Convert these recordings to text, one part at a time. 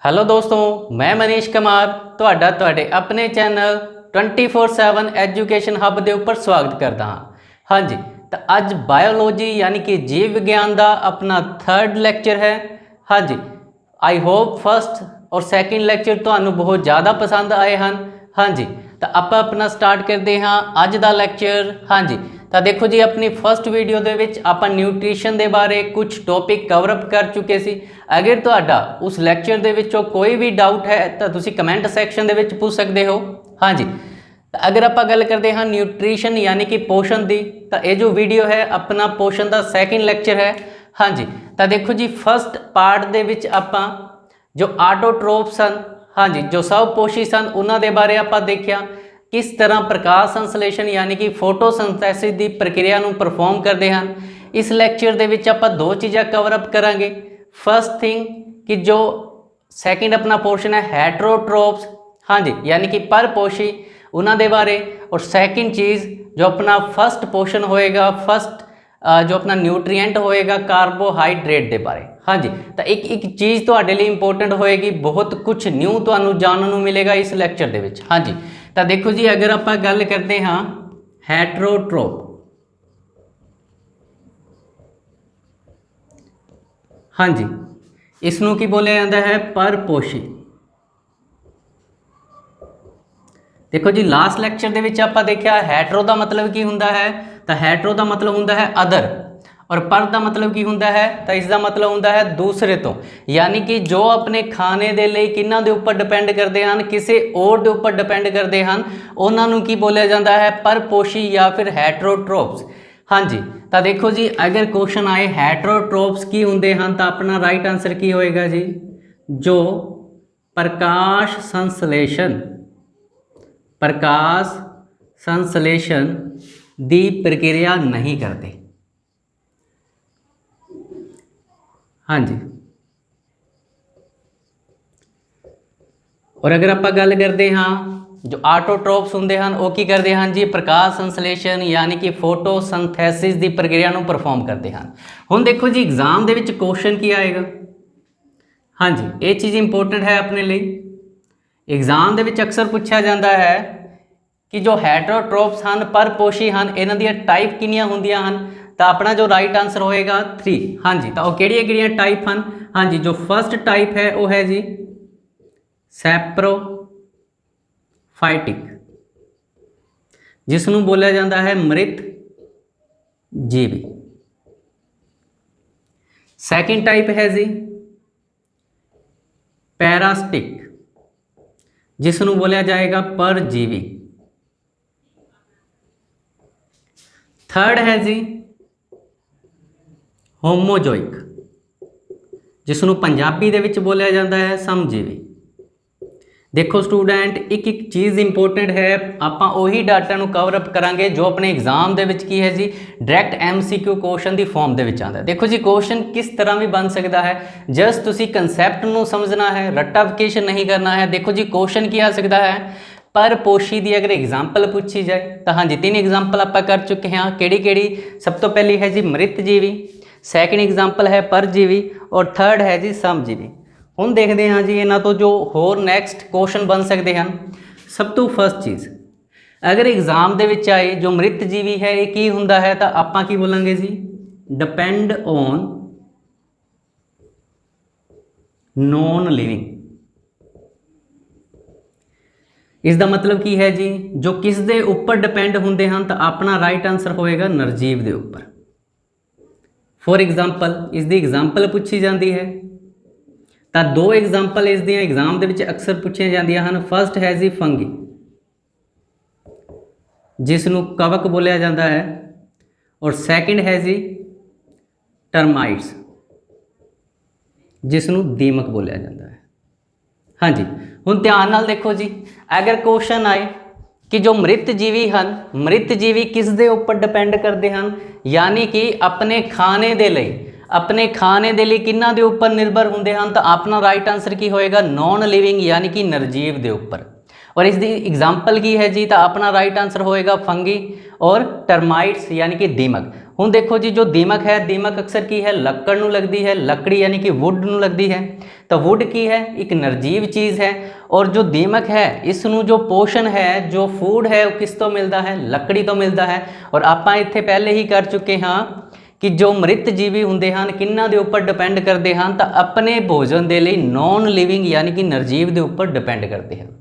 Hello दोस्तों, मैं मनीष कुमार ਤੁਹਾਡੇ अपने चैनल 24/7 एजुकेशन हब के उपर स्वागत करता हाँ। हाँ जी, तो अज बायोलॉजी यानी कि जीव विज्ञान का अपना 3rd लैक्चर है। हाँ जी, आई होप फर्स्ट और सैकेंड लैक्चर तो बहुत ज़्यादा पसंद आए हैं। हाँ जी, तो आप अपना स्टार्ट करते हाँ अज का लैक्चर। हाँ जी, तो देखो जी, अपनी फर्स्ट वीडियो के आप न्यूट्रीशन के बारे कुछ टॉपिक कवरअप कर चुके सी। अगर तुहाडा उस लैक्चर के विचों कोई भी डाउट है तो तुसी कमेंट सैक्शन के विच पूछ सकते हो। हाँ जी, तो अगर आप गल करते हैं न्यूट्रीशन यानी कि पोषण की, तो ये जो वीडियो है अपना पोषण का सैकेंड लैक्चर है। हाँ जी, तो देखो जी, फर्स्ट पार्ट दे विच आपां जो ऑटोट्रोप सन, हाँ जी, जो स्वपोषी सन, उन्होंने बारे आप देखा किस तरह प्रकाश संश्लेषण यानी कि फोटोसिंथेसिस की प्रक्रिया को परफॉर्म करते हैं। इस लैक्चर के विच आपां दो चीज़ां कवरअप करांगे। फर्स्ट थिंग कि जो सैकेंड अपना पोर्शन है हेटरोट्रोप्स, हाँ जी, यानी कि परपोषी, उन्होंने बारे। और सैकेंड चीज़ जो अपना फर्स्ट पोर्शन होएगा, फर्स्ट जो अपना न्यूट्रीएंट होएगा कार्बोहाइड्रेट के बारे। हाँ जी, तो एक चीज़ तो लिए इंपोर्टेंट होएगी, बहुत कुछ न्यू तो जानने को मिलेगा इस लैक्चर के विच। हाँ जी, तो देखो जी, अगर आप गल करते हाँ हेटरोट्रोप, हाँ जी, इसनों की बोलिया जाता है परपोषी। देखो जी, लास्ट लैक्चर के विच आपां देखा हैट्रो का मतलब की हुंदा है, तो हैट्रो का मतलब हुंदा है अदर, और पर का मतलब की हुंदा है, तो इसका मतलब हुंदा है दूसरे तो, यानी कि जो अपने खाने के लिए किन्हां दे उपर डिपेंड करते हैं, किसी और के उपर डिपेंड करते हैं, उन्होंने की बोलिया जाता है परपोषी या फिर हेटरोट्रोप्स। हाँ जी, तो देखो जी, अगर क्वेश्चन आए हेटरोट्रोप्स की होंगे हैं तो अपना राइट आंसर की होएगा जी, जो प्रकाश संश्लेषण की प्रक्रिया नहीं करते। हाँ जी, और अगर आप गल करते हाँ जो ऑटोट्रोप्स होंगे हैं वो की करते हैं जी, प्रकाश संश्लेषण यानी कि फोटोसिंथेसिस की प्रक्रिया को परफॉर्म करते हैं। हुण देखो जी, एग्जाम के क्वेश्चन की आएगा। हाँ जी, ये चीज़ इंपोर्टेंट है अपने लिए। एग्जाम के अक्सर पूछा जाता है कि जो हेटरोट्रोप्स हैं परपोषी हैं, इन्हां दी टाइप किनियां होंदियां हैं, तो अपना जो राइट आंसर होएगा 3। हाँ जी, तो वो किहड़ियां टाइप हैं? हाँ जी, जो फर्स्ट टाइप है वो है जी सैप्रोफाइटिक, जिसनों बोलिया जाता है मृत जीवी। सैकेंड टाइप है जी पैरासिटिक, जिसनों बोलिया जाएगा परजीवी। थर्ड है जी होमोजोइक, जिसनों पंजाबी दे विच बोलिया जाता है समजीवी। देखो स्टूडेंट, एक चीज़ इंपोर्टेंट है, आपां उही डाटा नूं कवरअप करांगे जो अपने एग्जाम दे विच की है जी डायरैक्ट MCQ क्वेश्चन की फॉर्म दे विच आंदा है। देखो जी, क्वेश्चन किस तरह भी बन सकता है, जस्ट तुसी कंसैप्ट नूं समझना है, रट्टाफिकेशन नहीं करना है। देखो जी, क्वेश्चन की आ सकता है परपोषी की अगर एग्जाम्पल पूछी जाए तो हाँ जी, 3 एग्जाम्पल आप कर चुके हैं। केड़ी सब तो पहली है जी मृत जीवी, सैकेंड एग्जाम्पल है परजीवी, और थर्ड है जी समजीवी। हुण देखते हैं जी इन्हां तो जो होर नैक्सट क्वेश्चन बन सकते हैं। सब तो फर्स्ट चीज़, अगर एग्जाम के विच आए जो मृत जीवी है ये की हुंदा है, तो आपां की बोलांगे जी डिपेंड ऑन नॉन लिविंग। इसका मतलब की है जी, जो किस दे उपर डिपेंड होंगे हैं, तो अपना राइट आंसर होएगा निर्जीव के उपर। फॉर एग्जाम्पल इसकी एग्जाम्पल पूछी जाती है, तो 2 एग्जाम्पल इस एग्जाम के अक्सर पूछी जांदियां हैं। फर्स्ट है जी फंगी, जिसनों कवक बोलिया जाता है, और सैकेंड है जी टर्माइट्स, जिसनों दीमक बोलिया जाता है। हाँ जी, हुण ध्यान नाल देखो जी, अगर क्वेश्चन आए कि जो मृत जीवी हैं, मृत जीवी किस दे उपर डिपेंड करते हैं, यानी कि अपने खाने के लिए किन्हां दे उपर निर्भर होंगे हैं, तो अपना राइट आंसर की होएगा नॉन लिविंग यानी कि निर्जीव के उपर। और इसकी एग्जाम्पल की है जी, तो अपना राइट आंसर होएगा फंगी और टर्माइट्स यानी कि दीमक। ਹੁਣ देखो जी, जो दीमक है, दीमक अक्सर की है लक्कड़ ਨੂੰ लगती है, लकड़ी यानी कि वुड ਨੂੰ लगती है। तो वुड की है एक निर्जीव चीज़ है, और जो दीमक है इसनों जो पोषण है, जो फूड है, वो किस तो मिलता है, लकड़ी तो मिलता है। और ਆਪਾਂ ਇੱਥੇ ਪਹਿਲੇ ਹੀ कर चुके हाँ कि जो मृत जीवी ਹੁੰਦੇ ਹਨ ਕਿੰਨਾਂ ਦੇ ਉੱਪਰ ਡਿਪੈਂਡ ਕਰਦੇ ਹਨ, ਤਾਂ ਆਪਣੇ ਭੋਜਨ ਦੇ ਲਈ ਨੌਨ ਲਿਵਿੰਗ यानी कि निर्जीव ਦੇ ਉੱਪਰ ਡਿਪੈਂਡ ਕਰਦੇ ਹਨ।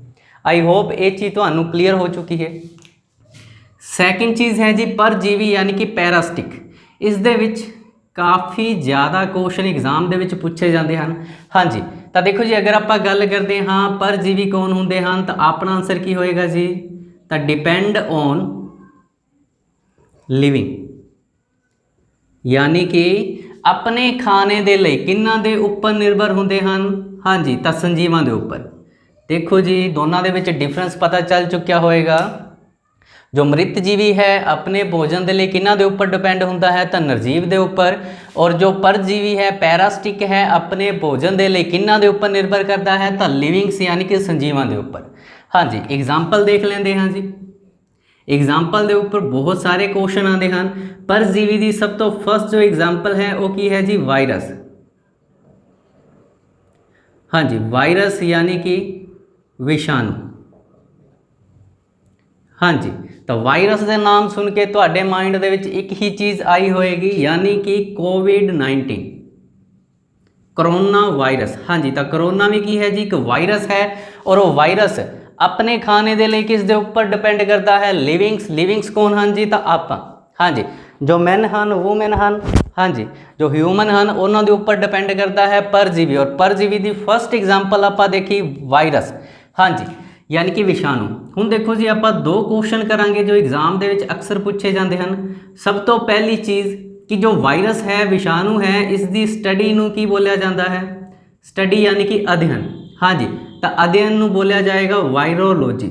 आई होप ये चीज़ ਤੁਹਾਨੂੰ क्लीयर हो चुकी है। सैकेंड चीज़ है जी परजीवी यानी कि पैरास्टिक। इस दे विच काफ़ी ज़्यादा क्वेश्चन एग्जाम दे विच पूछे जाते हैं। हाँ जी, तो देखो जी, अगर आप गल करते हाँ परजीवी कौन होंगे हैं, तो अपना आंसर की होएगा जी, तो डिपेंड ऑन लिविंग यानी कि अपने खाने दे लई किन्हां दे उपर निर्भर होंगे हैं। हाँ जी, तो संजीवां दे उपर। देखो जी, दोनों के विच डिफरेंस पता चल चुका होएगा। जो मृत जीवी है अपने भोजन के लिए किन्हां दे उपर डिपेंड होंदा है, तो निर्जीव के उपर। और जो परजीवी है पैरास्टिक है अपने भोजन के लिए किन्हां दे उपर निर्भर करता है, तो लिविंग्स यानी कि संजीवां के उपर। हाँ जी, एग्जाम्पल देख लेंदे हाँ जी। एग्जाम्पल के उपर बहुत सारे क्वेश्चन आते हैं। परजीवी की सब तो फर्स्ट जो एग्जाम्पल है वो की है जी वायरस। हाँ जी, वायरस यानी कि विषाणु। हाँ जी, तो वायरस के नाम सुन के तुहाडे माइंड दे विच एक ही चीज़ आई होएगी यानी कि कोविड-19 करोना वायरस। हाँ जी, तो करोना भी की है जी एक वायरस है, और वो वायरस अपने खाने के लिए किस दे उपर डिपेंड करता है, लिविंग्स। लिविंग्स कौन हैं जी, तो आप। हाँ जी, जो मैन हैं वूमेन हैं, हाँ जी, जो ह्यूमन हैं उन्होंने उपर डिपेंड करता है परजीवी। और परजीवी की फर्स्ट एग्जाम्पल आप देखी वायरस। हाँ जी, यानी कि विषाणु। हुण देखो जी, आप दो क्वेश्चन करांगे जो एग्जाम के विच अक्सर पूछे जाते हैं। सब तो पहली चीज़ कि जो वायरस है, विषाणु है, इसकी स्टडी नूं की बोलिया जाता है, स्टडी यानी कि अध्ययन। हाँ जी, तो अध्ययन नूं बोलिया जाएगा वायरोलॉजी।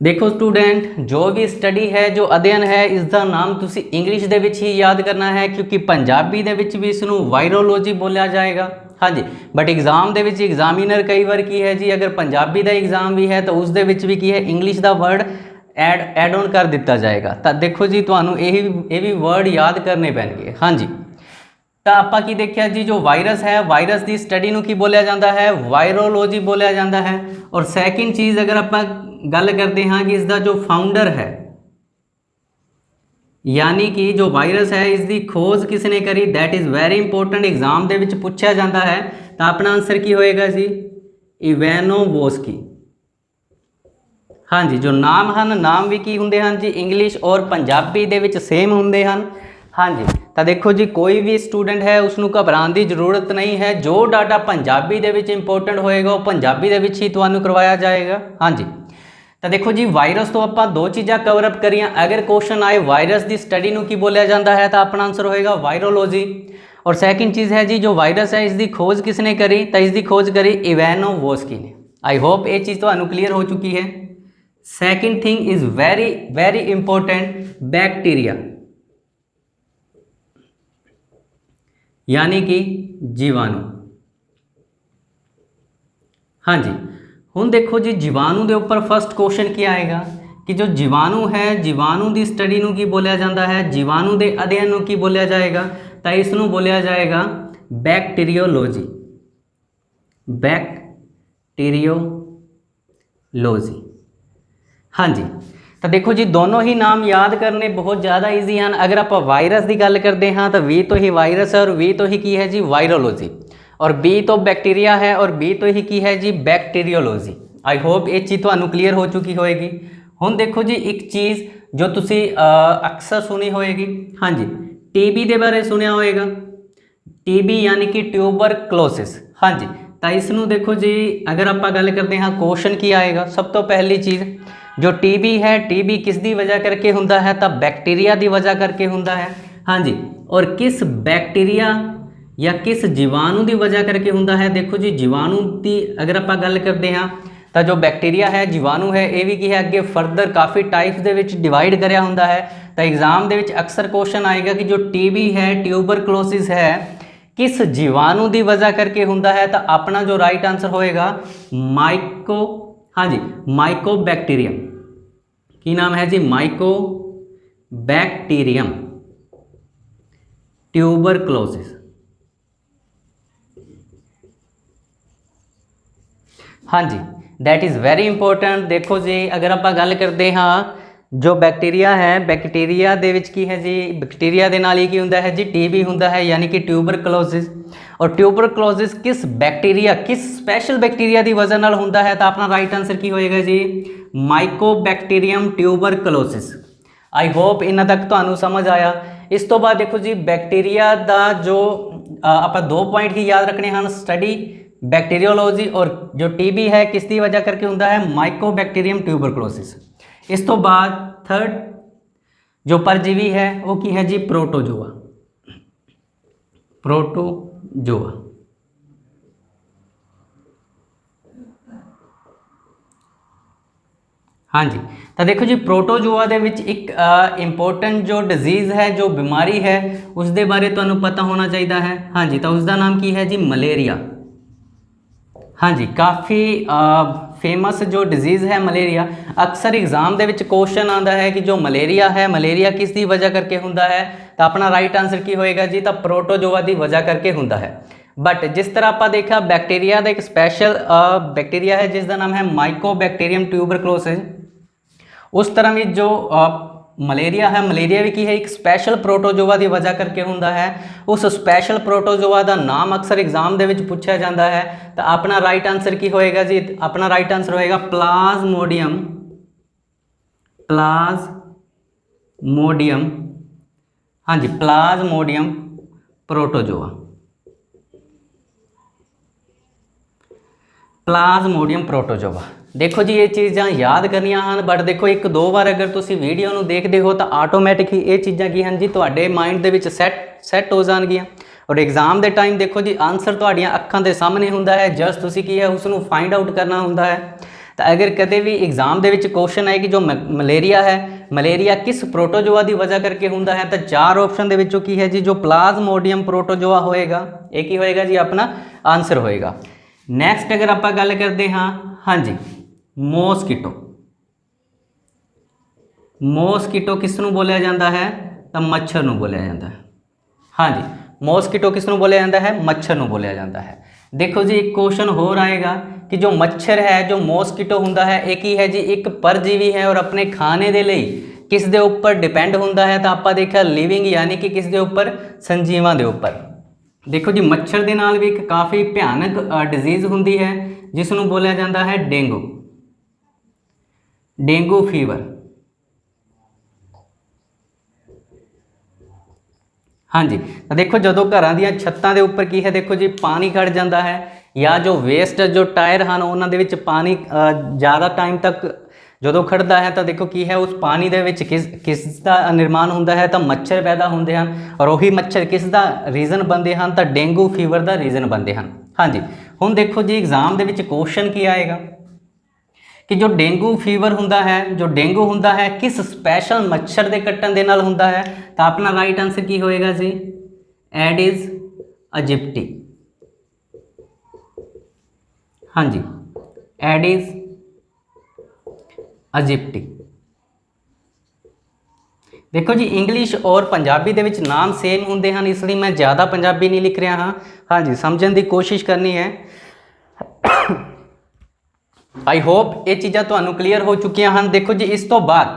देखो स्टूडेंट, जो भी स्टडी है, जो अध्ययन है, इसका नाम तुसी इंग्लिश दे विच ही याद करना है, क्योंकि पंजाबी दे विच भी इसनूं वायरोलॉजी बोलिया जाएगा। हाँ जी, बट एग्जाम दे विच एग्जामिनर कई बार की है जी, अगर पंजाबी का एग्जाम भी है तो उस दे विच भी की है इंग्लिश का वर्ड एड ऑन कर दिता जाएगा। तो देखो जी, तुहानूं ये भी वर्ड याद करने पैणगे। हाँ जी, तो आपां की देखिया जी, जो वायरस है, वायरस की स्टडी नूं की बोलिया जाता है, वायरोलॉजी बोलिया जाता है। और सैकेंड चीज़ अगर आपां गल करते हैं कि इसका जो फाउंडर है यानी कि जो वायरस है इसकी खोज किसने करी, that is very important, exam दे विच पूछा जाता है। तो अपना आंसर की होएगा जी इवानोवस्की। हाँ जी, जो नाम हैं, नाम भी की होंदे हैं जी, इंग्लिश और पंजाबी दे विच सेम होंदे हैं। हाँ जी, तो देखो जी, कोई भी स्टूडेंट है उसनूं घबराने की जरूरत नहीं है। जो डाटा पंजाबी दे विच इंपॉर्टेंट होएगा वो पंजाबी दे विच ही तुहानूं करवाया जाएगा। हाँ जी, तो देखो जी, वायरस तो आप दो चीज़ा कवरअप करिए। अगर क्वेश्चन आए वायरस की स्टडी नूं की बोलिया जाता है, तो अपना आंसर होएगा वायरोलॉजी। और सैकेंड चीज़ है जी, जो वायरस है इसकी खोज किसने करी, तो इसकी खोज करी इवानोवस्की ने। आई होप ये चीज़ तो क्लियर हो चुकी है। Second thing is very very important, bacteria यानी कि जीवाणु। हाँ जी, हुण देखो जी, जीवाणु के उपर फर्स्ट क्वेश्चन क्या आएगा कि जो जीवाणु है, जीवाणु की स्टडी नूं की बोलिया जाता है, जीवाणु के अध्ययन नूं की बोलिया जाएगा, तो इसनूं बोलिया जाएगा बैक्टीरियोलॉजी। बैक्टीरियोलॉजी। हाँ जी, तो देखो जी, दोनों ही नाम याद करने बहुत ज़्यादा ईजी हैं। अगर आप वायरस की गल करते हैं तो वी तो ही वायरस है और वी तो ही की है जी वायरोलॉजी, और बी तो बैक्टीरिया है और बी तो ही की है जी बैक्टीरियोलॉजी। आई होप ये चीज़ तो क्लीयर हो चुकी होएगी। हुण देखो जी, एक चीज़ जो तुसी अक्सर सुनी होएगी, हाँ जी, टीबी के बारे सुनिया होएगा। टीबी यानी कि ट्यूबरक्लोसिस। हाँ जी, तो इसनूं देखो जी, अगर आप गल करते हैं क्वेश्चन की आएगा, सब तो पहली चीज़ जो टीबी है, टीबी किस दी वजह करके हुंदा है, तो बैक्टीरिया की वजह करके हुंदा है। हाँ जी, और किस बैक्टीरिया या किस जीवाणु की वजह करके हुंदा है। देखो जी, जीवाणु की अगर आप गल करते हैं तो जो बैक्टीरिया है, जीवाणु है, ये भी की है अगे फरदर काफ़ी टाइप्स के विच डिवाइड करया हुंदा है। तो एग्जाम के विच अक्सर क्वेश्चन आएगा कि जो टीबी है, ट्यूबरक्लोसिस है, किस जीवाणु की वजह करके हुंदा है? तो अपना जो राइट आंसर होएगा माइको, हाँ जी, माइकोबैक्टीरियम। की नाम है जी? Mycobacterium tuberculosis. हाँ जी, दैट इज़ वेरी इंपॉर्टेंट। देखो जी, अगर आप गल करते हाँ जो बैक्टीरिया है, बैक्टीरिया दे विच की है जी, बैक्टीरिया दे नाल ही की हुंदा है जी? टीबी हुंदा है, यानी कि ट्यूबरक्लोसिस। और ट्यूबरक्लोसिस किस बैक्टीरिया, किस स्पैशल बैक्टीरिया की वजह नाल हुंदा है? तो अपना राइट आंसर की होएगा जी? Mycobacterium tuberculosis. आई होप इन्ना तक तुहानू समझ आया। इस तो बाद देखो जी, बैक्टीरिया का जो आप 2 पॉइंट की याद रखने हैं, स्टडी बैक्टीरियोलॉजी, और जो टीबी है किसकी वजह करके हुंदा है? Mycobacterium tuberculosis. इस तो बाद थर्ड जो परजीवी है वो की है जी? प्रोटोजोआ। प्रोटोजोआ। हाँ जी, तो देखो जी, प्रोटोजोआ दे विच एक इंपॉर्टेंट जो डिजीज़ है, जो बीमारी है, उसके बारे तुहानू पता होना चाहिए है। हाँ जी, तो उसका नाम की है जी? मलेरिया। हाँ जी, काफ़ी फेमस जो डिजीज़ है मलेरिया। अक्सर एग्जाम दे विच क्वेश्चन आता है कि जो मलेरिया है, मलेरिया किस दी वजह करके हुंदा है? तो अपना राइट आंसर की होएगा जी? तो प्रोटोजोआ की वजह करके हुंदा है। बट जिस तरह आप देखा, बैक्टीरिया का एक स्पैशल बैक्टीरिया है जिसका नाम है माइकोबैक्टीरियम ट्यूबरक्लोसिस। उस तरह भी जो मलेरिया है, मलेरिया भी की है एक स्पैशल प्रोटोजोआ की वजह करके हुंदा है। उस स्पैशल प्रोटोजोआ का नाम अक्सर एग्जाम दे विच पूछा जाता है। तो अपना राइट आंसर की होएगा जी? अपना राइट आंसर होएगा प्लाज्मोडियम। प्लाज्मोडियम, हाँ जी, प्लाज्मोडियम प्रोटोजोआ। Plasmodium protozoa. देखो जी, ये चीज़ां याद करनियां हैं, बट देखो एक दो बार अगर तुसी वीडियो नूं देखते हो तो ऑटोमैटिक ही ये चीज़ां की हैं जी तुहाडे माइंड दे विच सैट हो जाणगियां। और एग्जाम के टाइम देखो जी, आंसर तुहाडियां अखां दे सामने हुंदा है, जस्ट तुसी की है उसनूं फाइंड आउट करना हुंदा है। तो अगर कदे भी एग्जाम दे विच क्वेश्चन आए कि जो मलेरिया है, मलेरिया किस प्रोटोजोआ की वजह करके हुंदा है, तो 4 ऑप्शन दे विचों की है जी? जो प्लाज्मोडियम प्रोटोजोआ होएगा, एक ही होएगा जी अपना आंसर होएगा। नैक्सट अगर आप गल करते हाँ, हाँ जी, मॉस्किटो। मॉस्किटो किसनूं बोलिया जाता है? तो मच्छर नूं बोलिया जाता है। हाँ जी, मॉस्किटो किसनूं बोलिया जाता है? मच्छर नूं बोलिया जाता है। देखो जी, एक क्वेश्चन हो आएगा कि जो मच्छर है, जो मॉस्किटो हुंदा है, एक ही है जी, एक परजीवी है और अपने खाने दे लई किस दे उपर डिपेंड हुंदा है? तो आपां देखा लिविंग, यानी कि किस दे उपर? संजीवां दे उपर। देखो जी, मच्छर दे नाल भी एक काफ़ी भयानक डिजीज़ हुंदी है जिसनूं बोलिया जाता है डेंगू। Dengue fever. हाँ जी, तो देखो जो घरों दी छत्तां दे उपर की है, देखो जी पानी खड़ जाता है, या जो वेस्ट जो टायर हैं उन्हां दे विच पानी ज़्यादा टाइम तक जो खड़ता है, तो देखो की है उस पानी दे विच किसका निर्माण होंदा है? तो मच्छर पैदा होंदे हैं, और वही मच्छर किसका रीजन बनते हैं? तो डेंगू फीवर का रीजन बनते हैं। हाँ जी, हुण देखो जी, एग्जाम दे विच क्वेश्चन की आएगा कि जो डेंगू फीवर हुंदा है, जो डेंगू हुंदा है किस स्पैशल मच्छर के कट्टण दे नाल हुंदा है? तो अपना राइट आंसर की होएगा जी? एडिस अजिप्टी। हाँ जी, एडिस अजिप्टी। देखो जी, इंग्लिश और पंजाबी दे विच नाम सेम होंदे हैं, इसलिए मैं ज़्यादा पंजाबी नहीं लिख रहा हाँ। हाँ जी, समझने की कोशिश करनी है। आई होप ये चीज़ां तुहानूं क्लीयर हो चुकियां हैं। देखो जी, इस तो बाद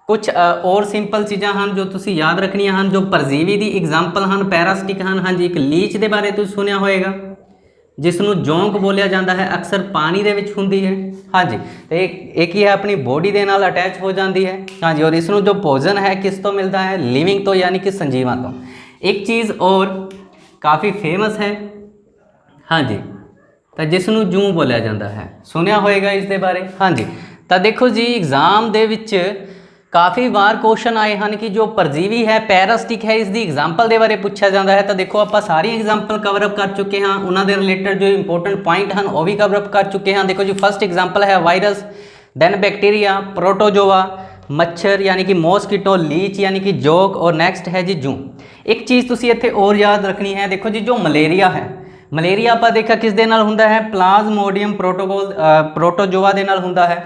कुछ और सिंपल चीज़ां हैं जो तुसी याद रखनियां हैं, जो परजीवी की एग्जाम्पल हैं, पैरासिटिक हैं। हाँ जी, एक लीच के बारे तुसीं सुनिया होएगा जिसनों जोंक बोलिया जाता है, अक्सर पानी दे विच हुंदी है। हाँ जी, तो एक ही है अपनी बॉडी दे नाल अटैच हो जाती है। हाँ जी, और इसनों जो भोजन है किस तो मिलता है? लिविंग तो, यानी कि संजीवा तो। एक चीज़ और काफ़ी फेमस है, हाँ जी, तो जिसनों जूं बोलिया जाता है, सुनिया होएगा इस दे बारे। हाँ जी, तो देखो जी, एग्जाम दे विच काफ़ी बार क्वेश्चन आए हैं कि जो परजीवी है, पैरासिटिक है, इसकी एग्जाम्पल के बारे पूछा जाता है। तो देखो आप सारी एग्जाम्पल कवरअप कर चुके हैं, उन्होंने रिलेटेड जो इंपोर्टेंट पॉइंट हैं वो भी कवरअप कर चुके हैं। देखो जी, फर्स्ट एग्जाम्पल है वायरस, दैन बैक्टीरिया, प्रोटोजोआ, मच्छर यानी कि मॉस्किटो, लीच यानी कि जोक, और नैक्सट है जी जू। एक चीज़ तुसी इत्थे और याद रखनी है, देखो जी जो मलेरिया है, मलेरिया आपां देखा किस दे नाल हुंदा है, प्लाज्मोडियम प्रोटोजोआ दे नाल हुंदा है।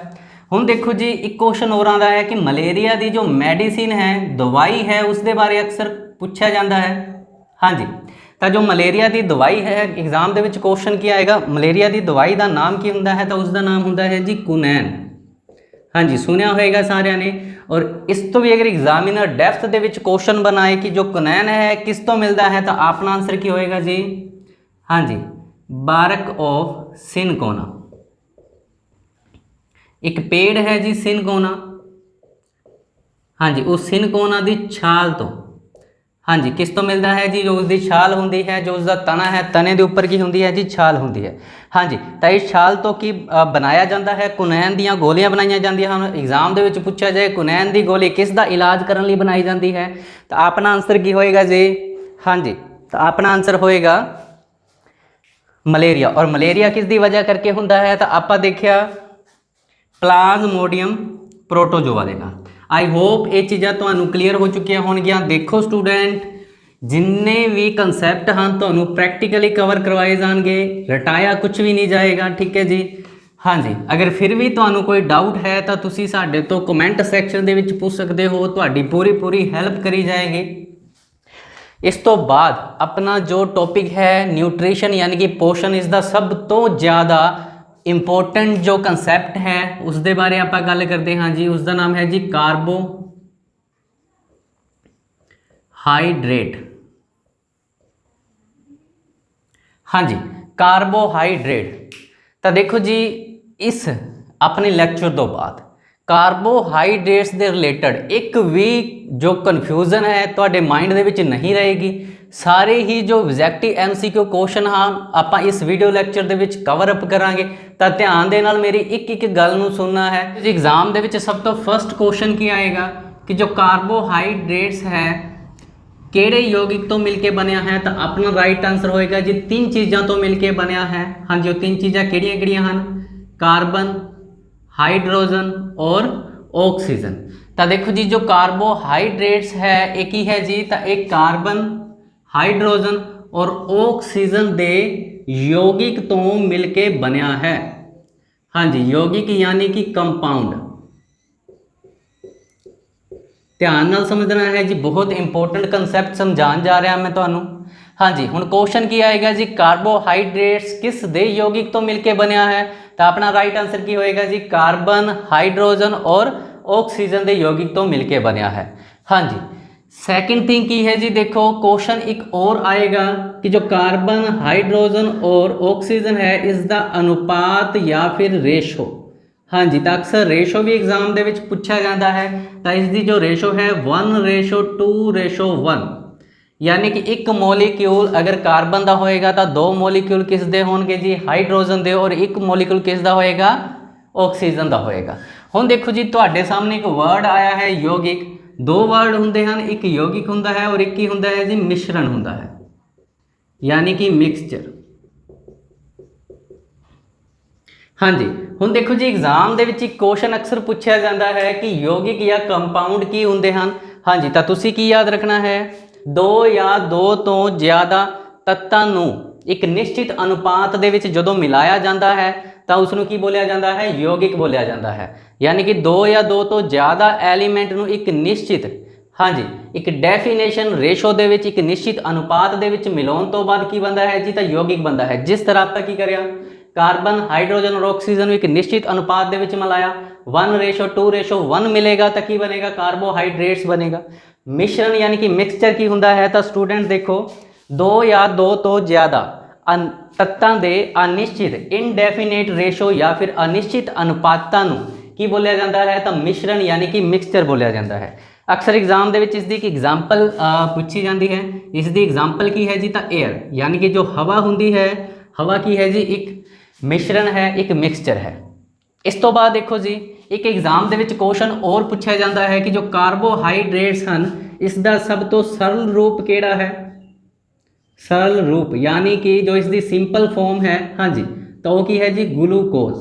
हुण देखो जी एक क्वेश्चन और आंदा है कि मलेरिया दी जो मेडिसिन है, दवाई है, उस दे बारे अक्सर पूछा जाता है। हाँ जी, तो जो मलेरिया की दवाई है एग्जाम के क्वेश्चन की आएगा, मलेरिया की दवाई का नाम की होंदा है, तो उसका नाम होंदा है जी कुनैन। हाँ जी, सुनिया होएगा सारिਆਂ ने। और इस तो भी अगर एग्जामिनर डेप्थ के क्वेश्चन बनाए कि जो कुनैन है किस तो मिलता है, तो अपना आंसर की होएगा जी, हाँ जी, बारक ऑफ सिनकोना। एक पेड़ है जी सिनकोना, हाँ जी, उस सिनकोना की छाल तो, हाँ जी, किस तो मिलता है जी, जो उसकी छाल होंदी है, जो उसका तना है, तने के उपर की होंदी है जी, छाल होंदी है। हाँ जी, तो इस छाल तो की बनाया जाता है, कुनैन दियाँ गोलियां बनाई जांदियां हैं। एग्जाम के पूछा जाए कुनैन की गोली किस दा इलाज करने लिए बनाई जाती है, तो अपना आंसर की होएगा जी, हाँ जी, तो अपना आंसर होएगा मलेरिया। और मलेरिया किस दी वजह करके होंदा है, तो आप देखिया प्लाज्मोडियम प्रोटोजोआ दे नाल। आई होप ये चीज़ां तुहानूं क्लीयर हो चुकियां होणगियां। देखो स्टूडेंट, जिन्ने भी कंसैप्ट हैं तुहानूं प्रैक्टिकली कवर करवाए जाएंगे, रटाया कुछ भी नहीं जाएगा, ठीक है जी। हाँ जी, अगर फिर भी तुहानूं कोई डाउट है तो तुसीं साडे तो कमेंट सैक्शन दे विच पूछ सकते हो, तुहाडी पूरी हेल्प करी जाएगी। इस तो बाद अपना जो टॉपिक है न्यूट्रिशन यानी कि पोषण, इसका सब तो ज़्यादा इंपॉर्टेंट जो कंसैप्ट है उसके बारे आप गल करते हैं जी। उसका नाम है जी कार्बोहाइड्रेट। हाँ जी, कार्बोहाइड्रेट। तो देखो जी इस अपने लैक्चर तो बाद कार्बोहाइड्रेट्स के रिलेटेड एक भी जो कन्फ्यूजन है तुहाडे माइंड दे विच नहीं रहेगी। सारे ही जो ऑब्जेक्टिव MCQ क्वेश्चन हाँ आप इस वीडियो लैक्चर दे विच कवर अप करांगे। तो ध्यान दे नाल मेरी एक गल नूं सुनना है। एग्जाम दे विच सब तो फर्स्ट क्वेश्चन की आएगा कि जो कार्बोहाइड्रेट्स है किहड़े यौगिक तो मिलके बनया है, तो अपना राइट आंसर होएगा जी 3 चीज़ों तो मिलके बनया है। हाँ जी, वो 3 चीज़ां किहड़ियां हैं, कार्बन, हाइड्रोजन और ऑक्सीजन। तो देखो जी जो कार्बोहाइड्रेट्स है एक ही है जी, तो एक कार्बन, हाइड्रोजन और ऑक्सीजन दे यौगिक तो मिलके बनया है। हाँ जी, यौगिक यानी कि कंपाउंड। ध्यान नाल समझना है जी, बहुत इंपॉर्टेंट कंसैप्ट समझान जा रहा मैं तुहानूं। हाँ जी, हुण क्वेश्चन की आएगा जी कार्बोहाइड्रेट्स किस दे यौगिक तो मिलके बनया है, तो अपना राइट आंसर की होएगा जी कार्बन, हाइड्रोजन और ऑक्सीजन दे यौगिक तो मिलके बनया है। हाँ जी, सेकंड थिंग की है जी, देखो क्वेश्चन एक और आएगा कि जो कार्बन, हाइड्रोजन और ऑक्सीजन है इसका अनुपात या फिर रेशो। हाँ जी, तो अक्सर रेशो भी एग्जाम दे विच पूछा जाता है। तो इसकी जो रेशो है 1:2:1, यानी कि एक मॉलिक्यूल अगर कार्बन का होएगा तो 2 मॉलिक्यूल किस दे होंगे जी, हाइड्रोजन दे, और एक मॉलिक्यूल किस दा होएगा, ऑक्सीजन का होएगा। हुण देखो जी तुहाडे सामने एक वर्ड आया है यौगिक। 2 वर्ड होंदे हैं, एक यौगिक हुंदा है और एक ही हुंदा है जी मिश्रण हुंदा है, यानी कि मिक्सचर। हाँ जी, हुण देखो जी एग्जाम दे विच क्वेश्चन अक्सर पूछा जाता है कि यौगिक या कंपाउंड की होंदे हैं। हाँ जी, तो तुसी की याद रखना है, 2 या 2 तो ज़्यादा तत्तां नूं एक निश्चित अनुपात दे विच जदों मिलाया जाता है तो उसनूं की बोलिया जाता है, यौगिक बोलिया जाता है। यानी कि 2 या 2 तो ज़्यादा एलीमेंट नूं एक निश्चित, हाँ जी, एक डेफिनेशन रेशो दे विच एक निश्चित अनुपात दे विच मिलाउण तो बाद की बनता है जी, तो यौगिक बनता है। जिस तरह आप की करिया कार्बन, हाइड्रोजन और ऑक्सीजन एक निश्चित अनुपात दे विच मिलाया, 1:2:1 मिलेगा तो की बनेगा, कार्बोहाइड्रेट्स बनेगा। मिश्रण यानी कि मिक्सचर की हुंदा है, तो स्टूडेंट देखो 2 या 2 तो ज़्यादा तत्तां दे अनिश्चित इनडेफिनेट रेशो या फिर अनिश्चित अनुपातां नूं की बोलिया जाता है, तो मिश्रण यानी कि मिक्सचर बोलिया जाता है। अक्सर एग्जाम दे विच इसदी एक एग्जाम्पल पूछी जाती है। इसदी एग्जाम्पल की है जी, तो एयर यानी कि जो हवा हुंदी है, हवा की है जी एक मिश्रण है, एक मिक्सचर है। इस तो बाद देखो जी एक एग्जाम दे विच क्वेश्चन और पूछा जाता है कि जो कार्बोहाइड्रेट्स हैं इसका सब तो सरल रूप केड़ा है, सरल रूप यानी कि जो इसकी सिंपल फॉर्म है, हाँ जी, तो वो की है जी ग्लूकोज।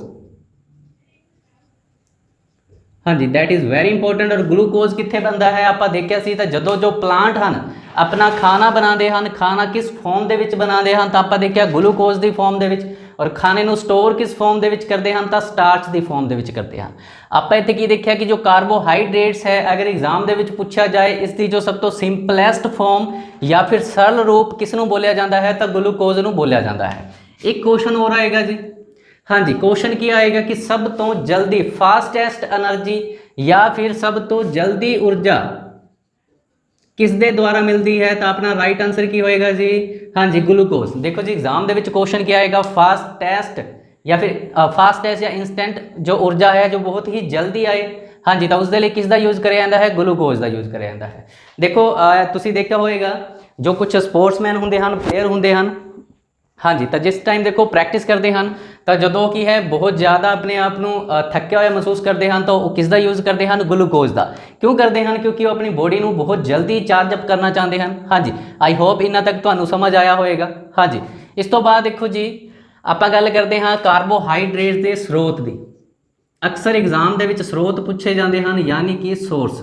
हाँ जी, दैट इज़ वेरी इंपॉर्टेंट। और ग्लूकोज कित्थे बनता है, आप देखिया सी तो जदों जो प्लांट हैं अपना खाना बनाते हैं, खाना किस फॉर्म दे विच बनाते हैं, तो आप देखिया ग्लूकोज की फॉर्म दे विच, और खाने को स्टोर किस फॉर्म दे विच करते हैं, तो स्टार्च की फॉर्म दे विच करते हैं। आप इत्थे की देखिया कि जो कार्बोहाइड्रेट्स है, अगर एग्जाम दे विच पूछा जाए इसकी जो सब तो सिंपलैसट फॉर्म या फिर सरल रूप किसनों बोलिया जाता है, तो ग्लूकोज नूं बोलिया जाता है। एक क्वेश्चन हो आएगा जी, हाँ जी, क्वेश्चन क्या आएगा कि सब तो जल्दी फास्टेस्ट एनर्जी या फिर सब तो जल्दी ऊर्जा किस दे द्वारा मिलती है, तो अपना राइट आंसर की होएगा जी, हाँ जी, ग्लूकोज। देखो जी एग्जाम दे विच क्वेश्चन क्या आएगा, फास्टेस्ट या फिर फास्टेस्ट या इंस्टेंट जो ऊर्जा है जो बहुत ही जल्दी आए, हाँ जी, तो उस दे लिए किस दा यूज़ करिया जाता है, ग्लूकोज का यूज़ करिया जाता है। देखो तुसीं देखा होएगा जो कुछ स्पोर्ट्समैन होंदे हन, प्लेयर होंदे हन, हाँ जी, तो जिस टाइम देखो प्रैक्टिस करते हैं तो जदों की है बहुत ज़्यादा अपने आप को थक्या हुआ महसूस करते हैं तो किसका यूज़ करते हैं, ग्लूकोज का। क्यों करते हैं, क्योंकि वो अपनी बॉडी को बहुत जल्दी चार्जअप करना चाहते हैं। हाँ जी, आई होप इन्ना तक तुहानू समझ आया होएगा। हाँ जी, इस तो बाद देखो जी आप गल करते हैं कार्बोहाइड्रेट के स्रोत की। अक्सर एग्जाम के विच स्रोत पूछे जाते हैं, यानी कि सोर्स।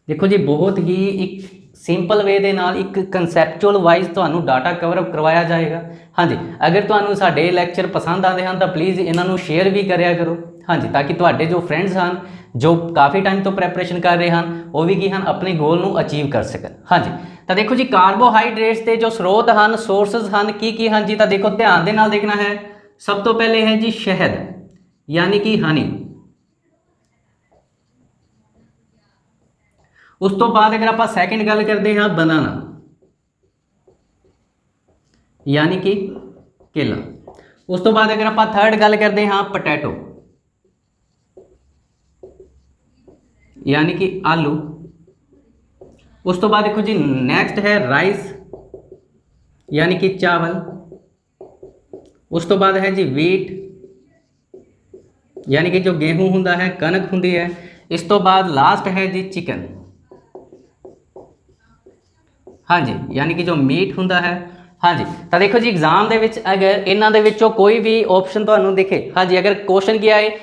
देखो जी बहुत ही एक सिंपल वे दे नाल एक कंसैप्चुअल वाइज तुहानू डाटा कवरअप करवाया जाएगा। हाँ जी, अगर तुहानू साडे लैक्चर पसंद आते हैं तो प्लीज़ इन्हों शेयर भी करिया करो। हाँ जी, ताकि तुहाडे जो फ्रेंड्स हैं जो काफ़ी टाइम तो प्रैपरेशन कर रहे हैं वो भी की हैं अपने गोल को अचीव कर सकन। हाँ जी, तो देखो जी कार्बोहाइड्रेट्स के जो स्रोत हैं, सोर्सिस हैं की हाँ जी, तो देखो ध्यान दे नाल देखना है। सब तो पहले है जी शहद यानी कि हनी। उस तो बाद अगर आप सैकेंड गल करते हैं बनाना यानी कि केला। उस तो बाद अगर आप थर्ड गल करते हैं पोटैटो यानी कि आलू। उस तो बाद देखो जी नेक्स्ट है राइस यानी कि चावल। उस तो बाद है जी वीट यानी कि जो गेहूं हुंदा है, कनक हुंदी है। इस तो बाद लास्ट है जी चिकन, हाँ जी, यानी कि जो मीट हुंदा है। हाँ जी, तो देखो जी एग्जाम दे विच अगर इन्हां दे विचों कोई भी ऑप्शन तुहानू दिखे, हाँ जी, अगर क्वेश्चन क्या है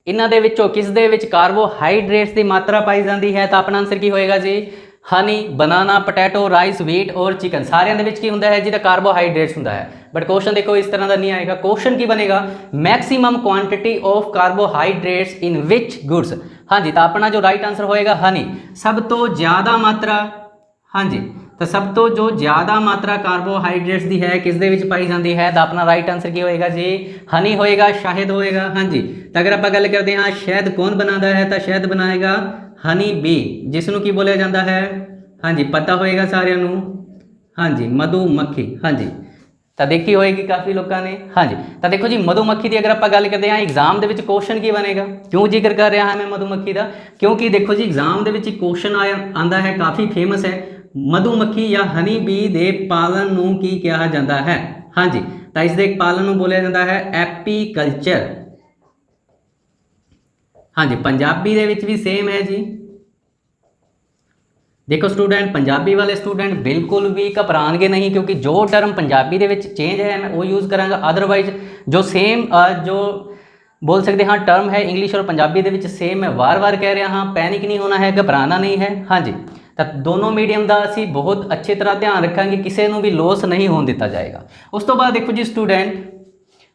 इन्हां दे विचों किस दे विच कार्बोहाइड्रेट्स की मात्रा पाई जाती है, तो अपना आंसर की होएगा जी हनी, बनाना, पोटैटो, राइस, वीट और चिकन। सारिਆਂ ਦੇ ਵਿੱਚ ਕੀ ਹੁੰਦਾ ਹੈ जी, तो कार्बोहाइड्रेट्स ਹੁੰਦਾ है। बट क्वेश्चन देखो इस तरह का नहीं आएगा। क्वेश्चन की बनेगा maximum quantity of carbohydrates in which goods. हाँ जी, तो अपना जो राइट आंसर होएगा हनी, सब तो ज़्यादा मात्रा। हाँ जी, तो सब तो जो ज़्यादा मात्रा कार्बोहाइड्रेट्स की है किस दे विच पाई जाती है, तो अपना राइट आंसर की होएगा जी हनी होएगा, शाहिद होएगा। हाँ जी, तो अगर आप गल करते हैं शहद कौन बनाता है, तो शहद बनाएगा हनी बी, जिसनों की बोलिया जाता है, हाँ जी, पता होएगा सारिਆਂ ਨੂੰ, हाँ जी, मधुमक्खी। हाँ जी, तो देखी होएगी काफ़ी लोगों ने। हाँ जी, तो देखो जी मधुमक्खी की अगर आप गल करते हैं एग्जाम के क्वेश्चन की बनेगा। क्यों जिक्र कर रहा है मैं मधुमक्खी का, क्योंकि देखो जी एग्जाम के क्वेश्चन आता है काफ़ी फेमस है, मधुमक्खी या हनी बी दे पालन नूं की कहा जाता है। हाँ जी, तो इस दे पालन नूं बोलिया जाता है एपीकल्चर। हाँ जी, पंजाबी दे विच भी सेम है जी। देखो स्टूडेंट, पंजाबी वाले स्टूडेंट बिल्कुल भी घबराएंगे नहीं, क्योंकि जो टर्म पंजाबी दे विच चेंज है मैं वो यूज़ करांगा। अदरवाइज जो सेम जो बोल सकते हाँ टर्म है इंग्लिश और पंजाबी दे विच सेम मैं वार वार कह रहा हाँ, पैनिक नहीं होना है, घबराना नहीं है। हाँ जी, तो दोनों मीडियम का असी बहुत अच्छी तरह ध्यान रखांगे, किसी को भी लॉस नहीं होने दिता जाएगा। उस तो बाद देखो जी स्टूडेंट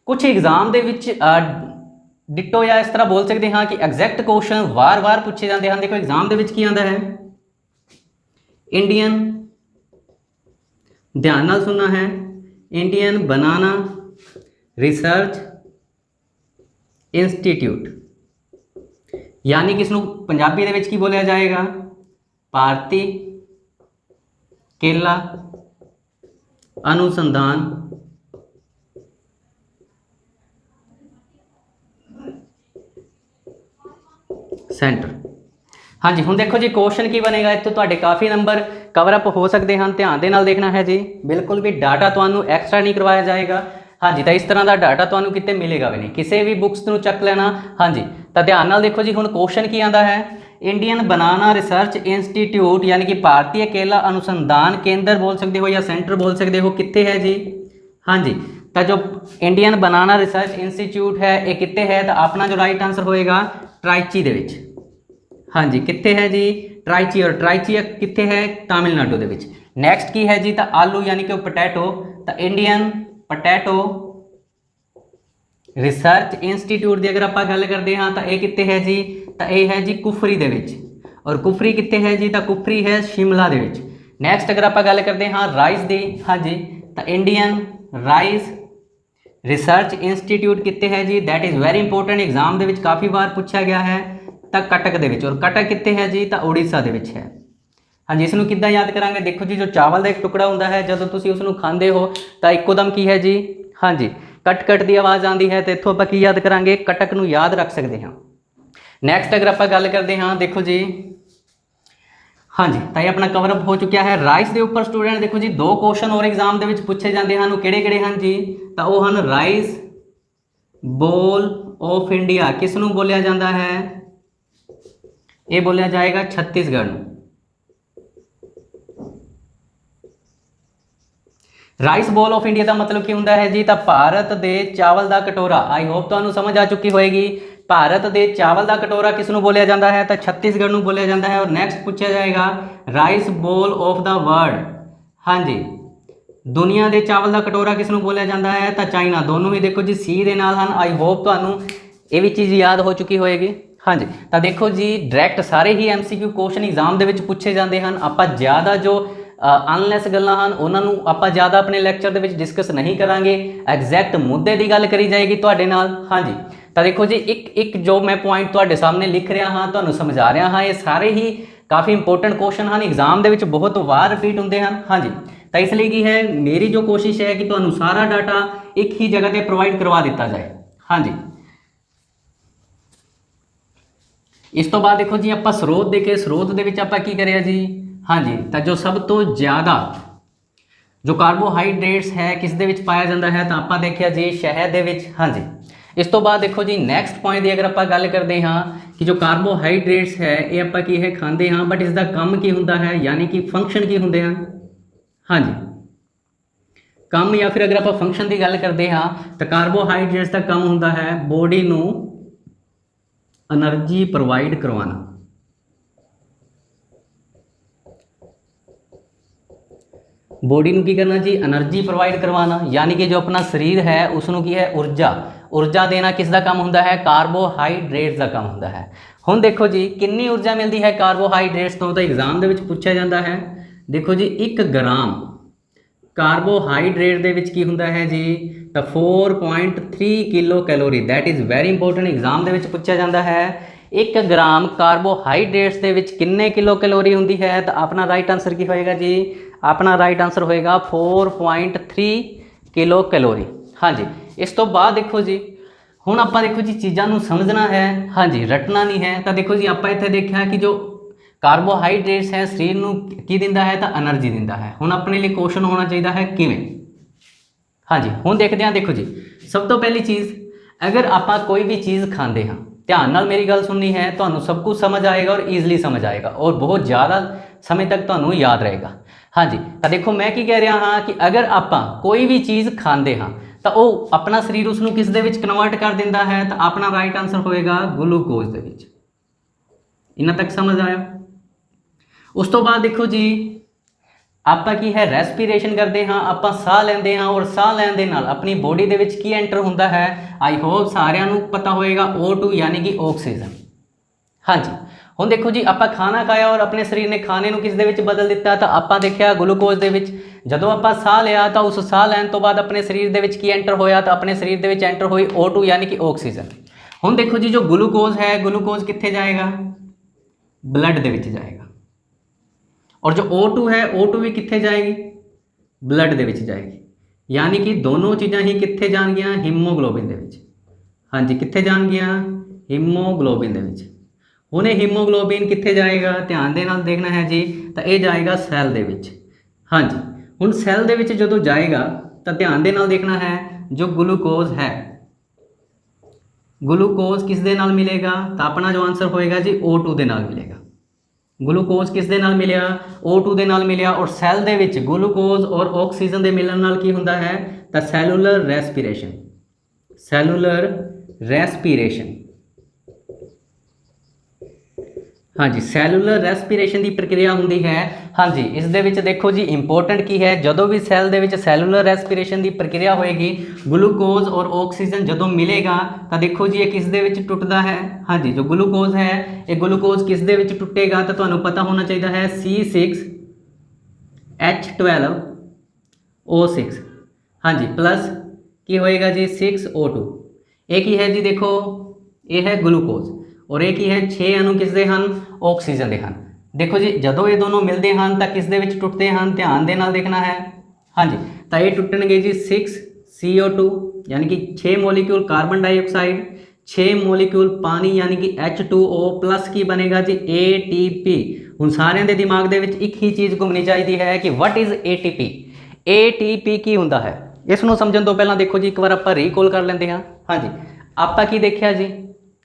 कुछ एग्जाम के डिटो या इस तरह बोल सकते हाँ कि एग्जैक्ट क्वेश्चन वार वार पूछे जाते हैं। देखो एग्जाम के आता है इंडियन, ध्यान नाल सुनना है, इंडियन बनाना रिसर्च इंस्टीट्यूट, यानी कि इसनों पंजाबी दे विच की बोलिया जाएगा भारती केला अनुसंधान सेंटर। हाँ जी, हुण देखो जी क्वेश्चन की बनेगा, इत्थों तुहाडे काफ़ी नंबर कवरअप हो सकते हैं। ध्यान दे नाल देखना है जी, बिल्कुल भी डाटा तुहानू एक्स्ट्रा नहीं करवाया जाएगा। हाँ जी, तो इस तरह का डाटा तुहानू किते मिलेगा भी नहीं, किसी भी बुक्स नू चक लेना। हाँ जी, तो ध्यान नाल देखो जी हुण क्वेश्चन की आंदा है इंडियन बनाना रिसर्च इंस्टीट्यूट यानी कि भारतीय केला अनुसंधान केंद्र बोल सकते हो या सेंटर बोल सकते हो, कित्थे है जी। हाँ जी, तो जो इंडियन बनाना रिसर्च इंस्टीट्यूट है ये कितने है, तो अपना जो राइट आंसर होएगा ट्राइची दे विच। हाँ जी कितने है जी ट्राइची, और ट्राइची कितने है तमिलनाडु दे विच। नैक्सट की है जी तो आलू यानी कि पोटैटो, तो इंडियन पोटैटो रिसर्च इंस्टीट्यूट की अगर आप गल करते हाँ तो ये कितने है जी, तो ये है जी कुफरी दे विच, और कुफरी कितने है जी, तो कुफरी है शिमला दे विच। नैक्सट अगर आप गल करते हाँ राइस दी, हाँ जी तो इंडियन राइस रिसर्च इंस्टीट्यूट कितने है जी, that is very important, exam के काफ़ी बार पूछा गया है। तो कटक दे विच, और कटक कितने है जी, तो उड़ीसा दे विच है। हाँ जी इसनूं किद्दां याद करांगे, देखो जी जो चावल का एक टुकड़ा हुंदा है जदों तुसीं उसनूं खांदे हो तो इकोदम की है जी, हाँ जी कट कट की आवाज़ आती है, तो इत्थों आपां की याद करांगे, कटक नूं याद रख सकते हैं। नैक्सट अगर आप गल करते हाँ देखो जी, हाँ जी तो ये अपना कवरअप हो चुका है। राइस के उपर स्टूडेंट देखो जी 2 क्वेश्चन और एग्जाम के पूछे जाते हैं, किहड़े-किहड़े हैं जी, तो वो हैं राइस बोल ऑफ इंडिया किसनूं बोलिया जाता है, ये बोलिया जाएगा Chhattisgarh. Rice ball of India का मतलब की होंदा है जी, तो भारत दे चावल का कटोरा। आई होप तुहानूं समझ आ चुकी होएगी। भारत दे चावल का कटोरा किसनूं बोलिया जाता है, तो छत्तीसगढ़ नूं बोलिया जाता है। और नैक्सट पूछा जाएगा rice ball of the world, हाँ जी दुनिया के चावल का कटोरा किसनूं बोलिया जाता है, तो चाइना। दोनों ही देखो जी सी दे नाल हन। आई होप तुहानूं ये भी चीज़ याद हो चुकी होएगी। हाँ जी तो देखो जी डायरैक्ट सारे ही MCQ क्वेश्चन एग्जाम के पूछे जाते हैं। आप ज़्यादा जो अनलैस गल्लां हन उन्होंने आप ज़्यादा अपने लैक्चर के डिस्कस नहीं करांगे, एग्जैक्ट मुद्दे की गल करी जाएगी तुहाडे नाल। हाँ जी तो देखो जी एक जो मैं पॉइंट तुहाडे सामने लिख रहा हाँ, तुहानूं समझा रहा हाँ, ये सारे ही काफ़ी इंपोर्टेंट क्वेश्चन हैं, एग्जाम के बहुत बार रिपीट होंगे हैं। हाँ जी तो इसलिए की है मेरी जो कोशिश है कि तुहानूं सारा डाटा एक ही जगह पर प्रोवाइड करवा दिता जाए। हाँ जी इस तो बाद देखो जी आप स्रोत देखे, स्रोत के विच आपां की करिया जी, हाँ जी तो जो सब तो ज़्यादा जो कार्बोहाइड्रेट्स है किस दे विच पाया जाता है, तो आप देखिया जी शहद दे विच। हाँ जी इस तो बाद देखो जी नैक्सट पॉइंट की अगर आप गल करते हाँ कि जो कार्बोहाइड्रेट्स है ये आप की है खाते हाँ, बट इसका काम की होंदा है यानी कि फंक्शन की होंदे हैं। हाँ जी काम या फिर अगर आप फंक्शन की गल करते हाँ तो कार्बोहाइड्रेट्स का काम होंदा है बॉडी नूं एनर्जी प्रोवाइड करवाना। बॉडी नूं की करना जी एनर्जी प्रोवाइड करवाना, यानी कि जो अपना शरीर है उसनूं की है ऊर्जा, ऊर्जा देना किसका काम होंदा है, कार्बोहाइड्रेट्स का काम होंदा है। हुण देखो जी कितनी ऊर्जा मिलती है कार्बोहाइड्रेट्स तो एग्जाम के पूछा जाता है। देखो जी 1 ग्राम कार्बोहाइड्रेट दे विच की होंदा है जी, तो 4.3 kilo calorie, that is very important, exam के पूछा जाता है। 1 ग्राम कार्बोहाइड्रेट्स दे विच किन्ने किलो कैलोरी होंदी है, तो अपना राइट आंसर की होएगा जी, अपना राइट आंसर होएगा 4.3 किलो कैलोरी। हाँ जी इस तो बाद देखो जी हुण आपां देखो जी चीज़ां नूं समझना है, हाँ जी रटना नहीं है। तो देखो जी आपां इत्थे देखिया कि जो कार्बोहाइड्रेट्स है शरीर नूं की दिंदा है, तो एनर्जी दिंदा है। हुण अपने लिए क्वेश्चन होना चाहिए है किवें। हाँ जी हुण देखते हैं, देखो जी सब तो पहली चीज़ अगर आपां कोई भी चीज़ खाते हाँ, ध्यान नाल मेरी गल सुननी है, तो सब कुछ समझ आएगा और ईजिली समझ आएगा और बहुत ज़्यादा समय तक तो याद रहेगा। हाँ जी तो देखो मैं की कह रहा हाँ कि अगर आपां कोई भी चीज़ खाते हाँ तो वो अपना शरीर उसनूं किस दे विच कन्वर्ट कर दिंदा है, तो अपना राइट आंसर होएगा ग्लूकोज दे विच। इन्ना तक समझ आया। उस तो बाद देखो जी आपां की है रेस्पिरेशन करते हाँ, आपां साह लेंदे हाँ, और साह लैण दे नाल अपनी बॉडी दे विच की एंटर होंदा है, आई होप सारिआं नूं पता होएगा, O2 यानी कि ऑक्सीजन। हाँ जी हुण देखो जी आपां खाना खाया और अपने शरीर ने खाने नूं किस दे विच बदल दिता, तो आपां देखिया ग्लूकोज दे विच। जदों आपां साह लिया तो उस साह लैण तो बाद अपने शरीर दे विच की एंटर होया, तो अपने शरीर दे विच एंटर होई O2 यानी कि ऑक्सीजन। हुण देखो जी जो ग्लूकोज है, ग्लूकोज कित्थे जाएगा, ब्लड दे विच जाएगा, और जो O2 है O2 भी कित्थे जाएगी, ब्लड दे विच जाएगी, यानी कि दोनों चीज़ां ही कित्थे जाणगियां, हीमोग्लोबिन दे विच। हाँ जी कित्थे जाणगियां, हीमोग्लोबिन दे विच। हुणे हीमोग्लोबिन कित्थे जाएगा, ध्यान दे नाल देखना है जी, तो ये जाएगा सैल दे विच। हाँ जी हुण सैल दे विच जदों जाएगा तो ध्यान दे नाल देखना है जो ग्लूकोज है, ग्लूकोज किस दे नाल मिलेगा, तो अपना जो आंसर होएगा जी O2 दे नाल मिलेगा। ग्लूकोज किस दे नाल मिलिया, O2 ਦੇ ਨਾਲ ਮਿਲਿਆ। ਔਰ ਸੈੱਲ ਦੇ ਵਿੱਚ ਗਲੂਕੋਜ਼ ਔਰ ਆਕਸੀਜਨ ਦੇ ਮਿਲਣ ਨਾਲ ਕੀ ਹੁੰਦਾ ਹੈ ਤਾਂ ਸੈਲੂਲਰ ਰੈਸਪੀਰੇਸ਼ਨ, ਸੈਲੂਲਰ ਰੈਸਪੀਰੇਸ਼ਨ। हाँ जी, सैलूलर रैसपीरेशन की प्रक्रिया होंगी है। हाँ जी, इस दे विच देखो जी इंपोर्टेंट की है, जदों भी सैल दे विच सैलूलर रैसपीरेशन की प्रक्रिया होएगी ग्लूकोज और ऑक्सीजन जदों मिलेगा तो देखो जी ये किस दे विच टुटदा है। हाँ जी, जो ग्लूकोज है ये ग्लूकोज किस दे विच टुटेगा तो तुहानूं पता होना चाहिए है C6H12O6। हाँ जी, प्लस की होएगा जी 6O2। एक ही है जी, देखो ये है ग्लूकोज और एक ही है 6 अणु किसदे हन ऑक्सीजन दे हन। देखो जी जदों ये दोनों मिलते हैं तो किस दे विच टुटते हैं, ध्यान दे नाल देखना है। हाँ जी, तो ये टुटणगे जी 6CO2 यानी कि 6 मोलीक्यूल कार्बन डाइऑक्साइड, 6 मोलीक्यूल पानी यानी कि H2O प्लस की बनेगा जी ATP। हुण सारिਆਂ ਦੇ दिमाग ਦੇ ਵਿੱਚ एक ही चीज़ घूमनी चाहिए है कि वट इज़ ATP। ATP की हुंदा है, इसनों समझण तो पहला देखो जी एक बार आपां रीकॉल कर लेंदे हां। हाँ जी, आपां की देखिया जी,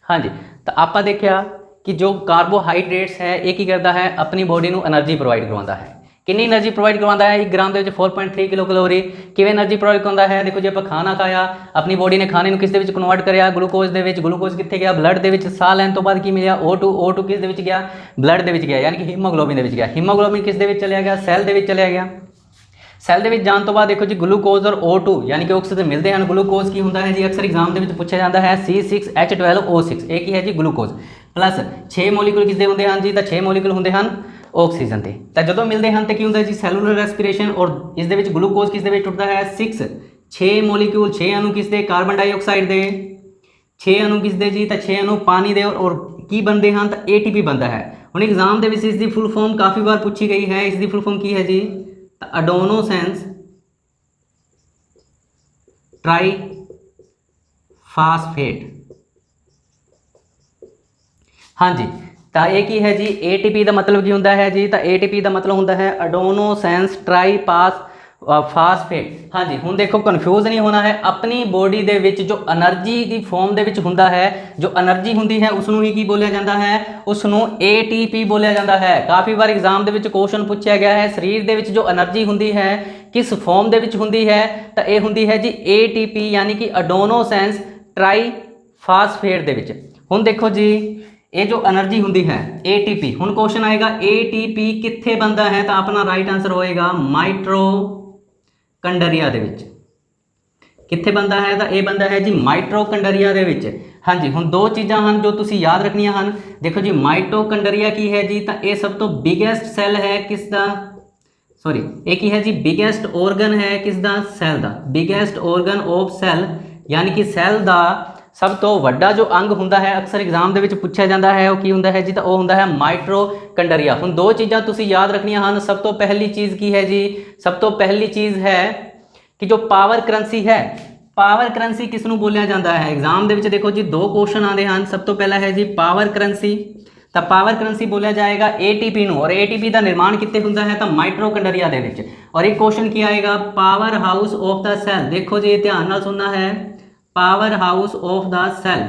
हाँ जी, तो आप देखा कि जो कार्बोहाइड्रेट्स है ये की करता है अपनी बॉडी को एनर्जी प्रोवाइड करवाता है। कितनी एनर्जी प्रोवाइड करवाता है, 1 ग्राम के 4.3 किलो कैलोरी किवें एनर्जी प्रोवाइड करवाता है। देखो जी आप खाना खाया, अपनी बॉडी ने खाने को किस दे विच कन्वर्ट करिया ग्लूकोज दे विच, ग्लूकोज कित्थे गया ब्लड दे विच, साह लैण तो बाद की मिलिया O2 किस दे विच गया ब्लड दे विच गया यानी कि हीमोग्लोबिन दे विच गया, हीमोग्लोबिन किस दे विच चलिया गया सैल दे विच चलिया गया। सैल दे जाने तो बाद देखो जी ग्लूकोज और O2 यानी कि ऑक्सीजन मिलते हैं। ग्लूकोज की होंदा है जी अक्सर एग्जाम के पूछा जाता है C6H12O6। एक ही है जी ग्लूकोज प्लस 6 मोलीक्यूल किसदे होंदे हैं जी, तो 6 मोलीक्यूल होंदे हैं ऑक्सीजन के। तो जदों मिलते हैं तो की होंदा जी सैलूलर रेस्पिरेशन। और इस दे विच ग्लूकोज किस दे विच टुटदा है 6 मोलीक्यूल 6 अणु किसदे कार्बन डाइऑक्साइड दे, 6 अणु किसदे जी तो 6 अणु पानी दे और की बनते हैं तो ATP बनता है। हुण एग्जाम के विच इसकी फुल फॉर्म काफ़ी बार पूछी गई है, इसकी फुल फॉर्म की है जी एडेनोसिन ट्राईफास्फेट। हाँ जी, तो एक ही है जी ATP का मतलब की होंदा है जी, तो ATP का मतलब होंदा है एडेनोसिन ट्राईफास्फेट। हाँ जी, हुण देखो कन्फ्यूज नहीं होना है, अपनी बॉडी दे विच जो एनर्जी की फॉर्म दे विच हुंदा है, जो एनर्जी हुंदी है उसनों ही की बोलिया जाता है, उसनों ATP बोलिया जाता है। काफ़ी बार एग्जाम दे विच क्वेश्चन पूछा गया है शरीर दे विच जो एनर्जी हुंदी है किस फॉर्म दे विच हुंदी है, तो ये हुंदी है जी ATP यानी कि एडेनोसिन ट्राईफास्फेट दे विच। हुण देखो जी ये जो एनर्जी होंगी है ATP, हुण क्वेश्चन आएगा ATP कित्थे बनता है, तो अपना राइट आंसर होएगा माइट्रोकंडरिया दे विच। कित्थे बनता है तो ये बनता है जी माइट्रोकंडरिया दे विच। हाँ जी, हुण 2 चीज़ां हन जो तुसी याद रखनियां हन। देखो जी माइट्रोकंडरिया की है जी, तो ये सब तो बिगेस्ट सैल है किसका, सॉरी एक ही है जी बिगेस्ट ऑर्गन है किसका सैल का, बिगेस्ट ऑर्गन ऑफ सैल यानी कि सैल का सब तो वड्डा जो अंग होंदा है अक्सर एग्जाम दे विच पूछा जाता है वो की होंदा है जी, तो वो होंदा है माइट्रोकंडरिया। हुण 2 चीज़ां तुसी याद रखनियां हन। सब तो पहली चीज़ की है जी, सब तो पहली चीज़ है कि जो पावर करेंसी है, पावर करेंसी किसनों बोलिया जाता है एग्जाम दे विच। देखो जी 2 क्वेश्चन आते हैं। सब तो पहला है जी पावर करेंसी, तो पावर करेंसी बोलिया जाएगा ATP नूं, और ATP का निर्माण कित्थे हुंदा है तो माइट्रोकंडरिया दे विच। और एक क्वेश्चन की आएगा power house of the cell. देखो जी ध्यान नाल सुनना है, power house of the cell,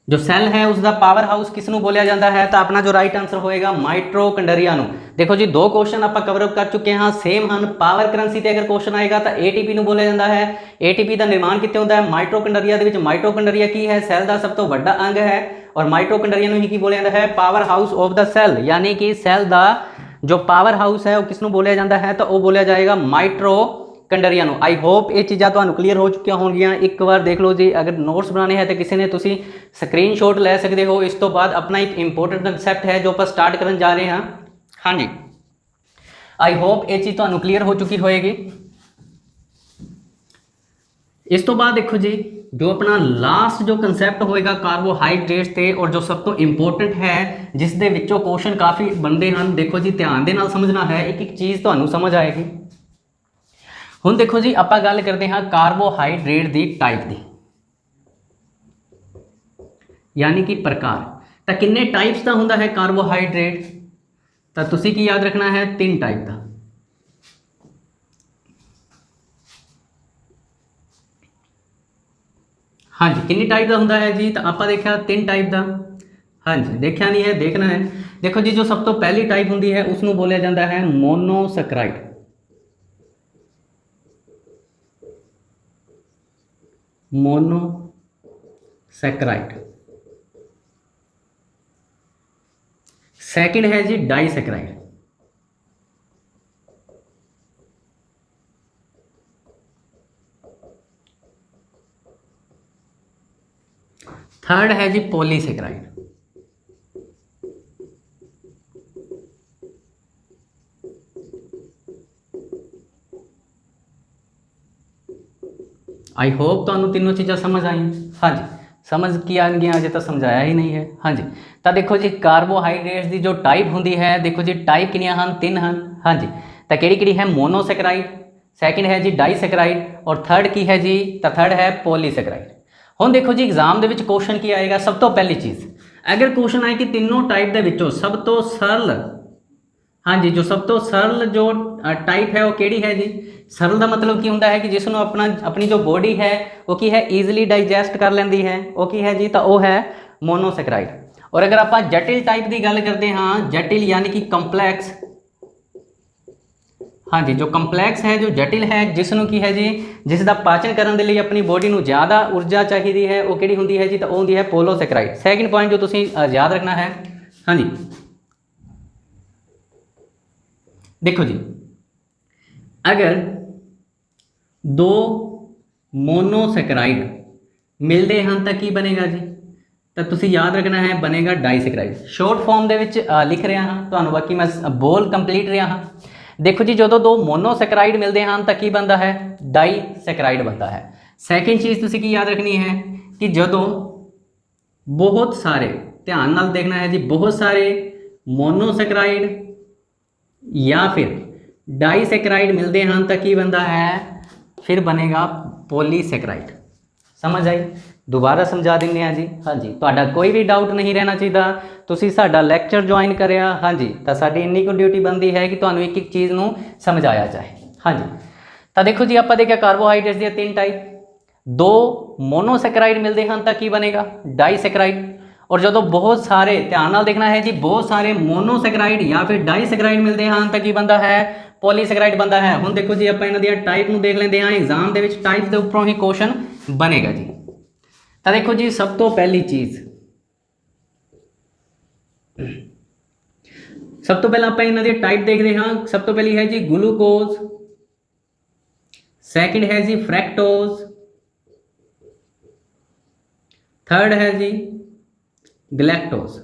जो सैल है उसका पावर हाउस किसनों बोलिया जाता है, तो अपना जो राइट आंसर होएगा माइट्रोकंडरिया नूं। देखो जी 2 क्वेश्चन आप कवरअप कर चुके हैं, सेम हैं। पावर करेंसी ते अगर क्वेश्चन आएगा तो ATP नूं बोलिया जाता है। ATP का निर्माण कित्थे होंदा है माइट्रोकंडरिया दे विच। माइट्रोकंडरिया की है सैल का सब तो वड्डा अंग है, और माइट्रोकंडरिया नूं ही की बोलिया जाता है power house of the cell, यानी कि सैल का जो पावर हाउस है वो किसनों बोलिया जाता है, तो वो बोलिया जाएगा माइट्रोकंडरिया नूं। आई होप ये चीज़ां तुहानूं क्लीयर हो चुकियां होणगियां। एक बार देख लो जी, अगर नोट्स बनाने हैं तो किसी ने तुसी स्क्रीनशॉट ले सकते हो। इस तो बाद अपना एक इंपोर्टेंट कंसैप्ट है जो आप स्टार्ट करन जा रहे हैं। हाँ जी, आई होप ये चीज़ तुहानूं क्लीयर हो चुकी होएगी। इस तो बाद देखो जी जो अपना लास्ट जो कंसैप्ट होएगा कार्बोहाइड्रेट्स ते, और जो सब तो इंपोर्टेंट है जिस दे विचों क्वेश्चन काफ़ी बनते हैं। देखो जी ध्यान दे नाल समझना है, एक एक चीज़ तुहानूं समझ आएगी। हुण देखो जी आपां गल करते हैं कार्बोहाइड्रेट की टाइप की, यानी कि प्रकार। तो किन्ने टाइप्स का होंदा है कार्बोहाइड्रेट, तो तुसी की याद रखना है 3 टाइप का। हाँ जी, किन्नी टाइप का होंदा है जी, तो आप देखा 3 टाइप का। हाँ जी, देखा नहीं है देखना है। देखो जी, जो सब तो पहली टाइप होंगी है उसनों बोलिया जाता है मोनोसैकराइड। मोनोसैकराइड। सेकंड है जी डाइसैकराइड। थर्ड है जी पॉलीसैकराइड। आई होप तो तीनों चीज़ा समझ आई। हाँ जी, समझ की आएंगी, अजे तो समझाया ही नहीं है। हाँ जी, तो देखो जी कार्बोहाइड्रेट्स की जो टाइप होंगी है, देखो जी टाइप किनिया हैं, 3 हैं। हाँ जी, तो किहड़ी है मोनोसैकराइड, सैकेंड है जी डाइसैकराइड और थर्ड की है जी, तो थर्ड है पॉलीसैकराइड। हुण देखो जी एग्जाम के क्वेश्चन की आएगा, सब तो पहली चीज़ अगर क्वेश्चन आए कि तीनों टाइप के विचों सब तो सरल, हाँ जी, जो सब तो सरल जो टाइप है वो केड़ी है जी। सरल का मतलब की होंदा है कि जिसनों अपना अपनी जो बॉडी है वो की है ईजिली डाइजैसट कर लेंदी है, वो की है जी, तो वो है मोनोसैकराइड। और अगर आप जटिल टाइप की गल करते हाँ, जटिल यानी कि कंपलैक्स, हाँ जी, जो कंपलैक्स है, जो जटिल है, जिसनों की है जी, जिसका पाचन करने के लिए अपनी बॉडी में ज़्यादा ऊर्जा चाहिए है, वो केड़ी होंदी है जी, तो वो होंदी है पोलोसैकराइड। सैकेंड पॉइंट जो तुसीं याद रखना है। हाँ जी, देखो जी अगर दो मोनोसैकराइड मिलते हैं तो की बनेगा जी, तो तुसी याद रखना है बनेगा डाइसैकराइड। शॉर्ट फॉर्म के लिख रहा हाँ, तो बाकी मैं बोल कंप्लीट रहा हाँ। देखो जी, जो दो मोनोसैकराइड मिलते हैं तो की बनता है डाइसैकराइड बनता है। सैकेंड चीज़ तुसी की याद रखनी है कि जदों बहुत सारे, ध्यान नाल देखना है जी, बहुत सारे मोनोसैकराइड या फिर डाइसैकराइड मिलते हैं तो की बनता है, फिर बनेगा पॉलीसैकराइड। समझ आई? दोबारा समझा देंगे हाँ जी। हाँ जी, तो कोई भी डाउट नहीं रहना चाहिए। तुसी साडा लैक्चर ज्वाइन करिया, हाँ जी, तो साडी इन्नी को ड्यूटी बनती है कि तुहानू एक एक चीज़ नू समझाया जाए। हाँ जी, तो देखो जी आप देखिए कार्बोहाइड्रेट्स दी 3 टाइप, दो मोनोसैकराइड मिलते हैं तो की बनेगा डाइसैकराइड। और जो बहुत सारे, ध्यान नाल देखना है जी, बहुत सारे मोनोसैकराइड या फिर डाइसैकराइड मिलते हैं तो की बनता है पॉलीसैकराइड बनता है। हुण देखो जी आप इन्हां दी टाइप नूं देख लेंदे हां, एग्जाम दे विच टाइप के उपरों ही क्वेश्चन बनेगा जी। तो देखो जी सब तो पहली चीज़, सब तो पहले आप इन्हां दी टाइप देखते हाँ। सब तो पहली है जी ग्लूकोज, सैकेंड है जी फ्रैक्टोज, थर्ड है जी गलैक्टोज।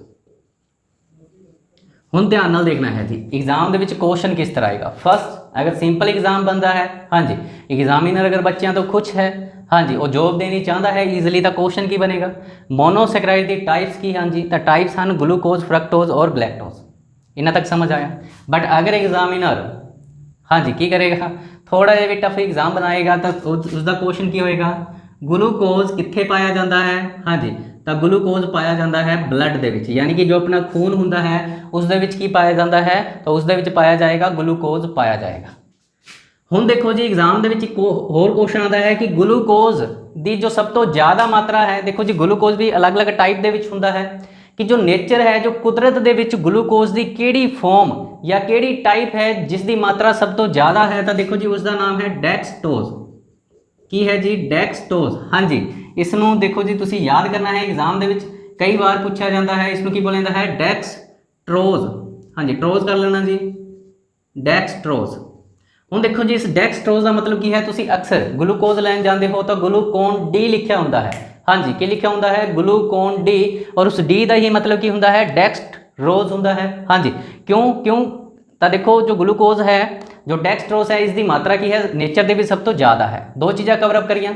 हुण ध्यान नाल देखना है जी, एग्जाम के क्वेश्चन किस तरह आएगा। फर्स्ट अगर सिंपल एग्जाम बनता है, हाँ जी, एग्जामिनर अगर बच्चों तो खुश है, हाँ जी, वो जॉब देनी चाहता है ईजिली, तो क्वेश्चन की बनेगा मोनोसैकराइड की टाइप्स की। हाँ जी, तो टाइप्स हैं ग्लूकोज, फ्रक्टोज और गलैक्टोज। इन्ना तक समझ आया। बट अगर एग्जामिनर, हाँ जी, की करेगा, थोड़ा जिहा भी टफ एग्जाम बनाएगा तो उसका क्वेश्चन की होएगा, ग्लूकोज कित्थे पाया जाता है। हाँ जी, तो ग्लूकोज पाया जाता है ब्लड के विच, यानी कि जो अपना खून होंदा है उस दे विच की पाया जाता है, तो उस दे विच पाया जाएगा ग्लूकोज पाया जाएगा। हुण देखो जी एग्जाम के एक होर क्वेश्चन आता है कि ग्लूकोज की जो सब तो ज़्यादा मात्रा है, देखो जी ग्लूकोज भी अलग अलग टाइप के विच हुंदा है कि जो नेचर है, जो कुदरत के विच ग्लूकोज की केड़ी फॉर्म या केड़ी टाइप है जिसकी मात्रा सब तो ज़्यादा है, तो देखो जी उसका नाम है डेक्सटोज। की है जी डेक्सटोज। हाँ जी, इसनों देखो जी तुसी याद करना है, एग्जाम के कई बार पूछा जाता है, इसनों की बोला जाता है डेक्सट्रोज। हाँ जी, ट्रोज कर लेना जी, डेक्सट्रोज। हुण देखो जी इस डेक्सट्रोज का मतलब की है, तुसी अक्सर ग्लूकोज लैन जाते हो तो ग्लूकोन डी लिखा होंदा है। हाँ जी, की लिखा होंदा है ग्लूकोन डी, और उस डी का ही मतलब की होंदा है डेक्सट्रोज होंदा है। हाँ जी, क्यों क्यों, तो देखो जो ग्लूकोज है, जो डेक्सट्रोज है, इसकी मात्रा की है नेचर के भी सब तो ज़्यादा है। दो चीज़ां कवरअप करिए,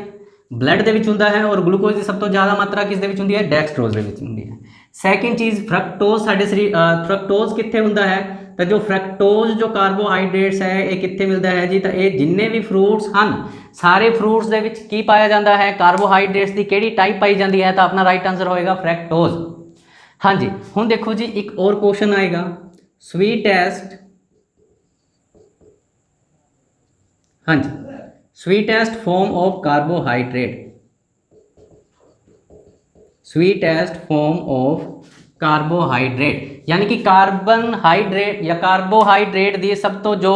ब्लड के होंदा है और ग्लूकोज की सब तो ज़्यादा मात्रा किस दे विच होंदी है, डेक्सट्रोज के विच होंदी है। सैकेंड चीज़ फ्रक्टोज, साडे शरीर फ्रक्टोज कित्थे होंदा है, तो जो फ्रक्टोज जो कार्बोहाइड्रेट्स है ये कित्थे मिलता है जी, तो ये जिन्ने भी फ्रूट्स हैं, सारे फ्रूट्स दे विच की पाया जाता है, कार्बोहाइड्रेट्स की केड़ी टाइप पाई जाती है, तो अपना राइट आंसर होएगा फ्रैक्टोज। हाँ जी, हुण देखो जी एक और क्वेश्चन आएगा, स्वीटेस्ट, हाँ जी, sweetest form of carbohydrate, sweetest form of carbohydrate, ਯਾਨੀ ਕਿ ਕਾਰਬਨਹਾਈਡਰੇਟ ਜਾਂ ਕਾਰਬੋਹਾਈਡਰੇਟ ਦੀ ਸਭ ਤੋਂ ਜੋ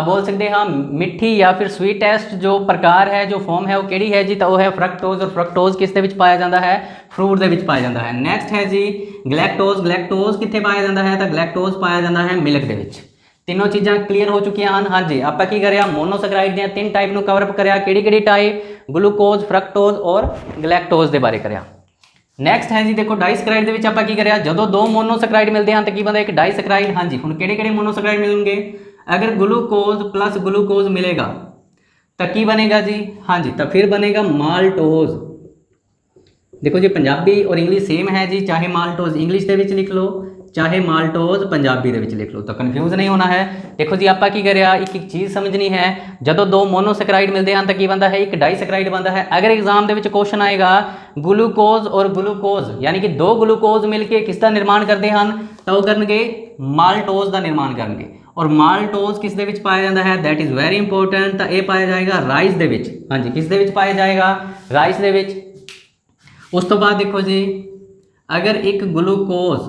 ਬੋਲ ਸਕਦੇ ਹਾਂ ਮਿੱਠੀ ਜਾਂ ਫਿਰ ਸਵੀਟੈਸਟ ਜੋ ਪ੍ਰਕਾਰ ਹੈ, ਜੋ ਫਾਰਮ ਹੈ, ਉਹ ਕਿਹੜੀ ਹੈ ਜੀ? ਤਾਂ ਉਹ ਹੈ ਫਰਕਟੋਜ਼। ਔਰ ਫਰਕਟੋਜ਼ ਕਿਸ ਦੇ ਵਿੱਚ ਪਾਇਆ ਜਾਂਦਾ ਹੈ? ਫਰੂਟ ਦੇ ਵਿੱਚ ਪਾਇਆ ਜਾਂਦਾ ਹੈ। ਨੈਕਸਟ ਹੈ ਜੀ ਗਲੈਕਟੋਜ਼। ਗਲੈਕਟੋਜ਼ ਕਿੱਥੇ ਪਾਇਆ ਜਾਂਦਾ ਹੈ? ਤਾਂ ਗਲੈਕਟੋਜ਼ ਪਾਇਆ ਜਾਂਦਾ ਹੈ ਮਿਲਕ ਦੇ ਵਿੱਚ। ਤਿੰਨੋਂ ਚੀਜ਼ਾਂ ਕਲੀਅਰ ਹੋ ਚੁੱਕੀਆਂ ਹਨ। ਹਾਂਜੀ, ਆਪਾਂ ਕੀ ਕਰਿਆ? ਮੋਨੋਸੈਕਰਾਈਡ ਦੀਆਂ 3 ਟਾਈਪ ਨੂੰ ਕਵਰ ਅਪ ਕਰਿਆ। ਕਿਹੜੀ ਕਿਹੜੀ ਟਾਈਪ? ਗਲੂਕੋਜ਼, ਫਰਕਟੋਜ਼ ਔਰ ਗਲੈਕਟੋਜ਼ ਦੇ ਬਾਰੇ ਕਰਿਆ। ਨੈਕਸਟ ਹੈ ਜੀ ਦੇਖੋ ਡਾਈਸੈਕਰਾਈਡ ਦੇ ਵਿੱਚ ਆਪਾਂ ਕੀ ਕਰਿਆ? ਜਦੋਂ ਦੋ ਮੋਨੋਸੈਕਰਾਈਡ ਮਿਲਦੇ ਹਨ ਤਾਂ ਕੀ ਬਣਦਾ? ਇੱਕ ਡਾਈਸੈਕਰਾਈਡ। ਹਾਂਜੀ, ਹੁਣ ਕਿਹੜੇ ਕਿਹੜੇ ਮੋਨੋਸੈਕਰਾਈਡ ਮਿਲਣਗੇ? ਅਗਰ ਗਲੂਕੋਜ਼ ਪਲੱਸ ਗਲੂਕੋਜ਼ ਮਿਲੇਗਾ ਤਾਂ ਕੀ ਬਣੇਗਾ ਜੀ? ਹਾਂਜੀ, ਤਾਂ ਫਿਰ ਬਣੇਗਾ ਮਾਲਟੋਜ਼। ਦੇਖੋ ਜੀ ਪੰਜਾਬੀ ਔਰ ਇੰਗਲਿਸ਼ ਸੇਮ ਹੈ ਜੀ, ਚਾਹੇ ਮਾਲਟੋਜ਼ ਇੰਗਲਿਸ਼ ਦੇ ਵਿੱਚ ਲਿਖ ਲਓ, ਚਾਹੇ ਮਾਲਟੋਜ਼ ਪੰਜਾਬੀ ਦੇ ਵਿੱਚ ਲਿਖ ਲਓ, ਤਾਂ ਕਨਫਿਊਜ਼ ਨਹੀਂ ਹੋਣਾ ਹੈ। ਦੇਖੋ ਜੀ ਆਪਾਂ ਕੀ ਕਰਿਆ? ਇੱਕ ਇੱਕ ਚੀਜ਼ ਸਮਝਣੀ ਹੈ। ਜਦੋਂ ਦੋ ਮੋਨੋਸੈਕਰਾਈਡ ਮਿਲਦੇ ਹਨ ਤਾਂ ਕੀ ਬਣਦਾ ਹੈ? ਇੱਕ ਡਾਈਸੈਕਰਾਈਡ ਬਣਦਾ ਹੈ। ਅਗਰ ਐਗਜ਼ਾਮ ਦੇ ਵਿੱਚ ਕੁਐਸਚਨ ਆਏਗਾ ਗਲੂਕੋਜ਼ ਔਰ ਗਲੂਕੋਜ਼, ਯਾਨੀ ਕਿ ਦੋ ਗਲੂਕੋਜ਼ ਮਿਲ ਕੇ ਕਿਸ ਦਾ ਨਿਰਮਾਣ ਕਰਦੇ ਹਨ? ਤਾਂ ਉਹ ਕਰਨਗੇ ਮਾਲਟੋਜ਼ ਦਾ ਨਿਰਮਾਣ ਕਰਨਗੇ। ਔਰ ਮਾਲਟੋਜ਼ ਕਿਸ ਦੇ ਵਿੱਚ ਪਾਇਆ ਜਾਂਦਾ ਹੈ? That is very important. ਤਾਂ ਇਹ ਪਾਇਆ ਜਾਏਗਾ ਰਾਈਸ ਦੇ ਵਿੱਚ। ਹਾਂਜੀ, ਕਿਸ ਦੇ ਵਿੱਚ ਪਾਇਆ ਜਾਏਗਾ? ਰਾਈਸ ਦੇ ਵਿੱਚ। ਉਸ ਤੋਂ ਬਾਅਦ ਦੇਖੋ ਜੀ ਅਗਰ ਇੱਕ ਗਲੂਕੋਜ਼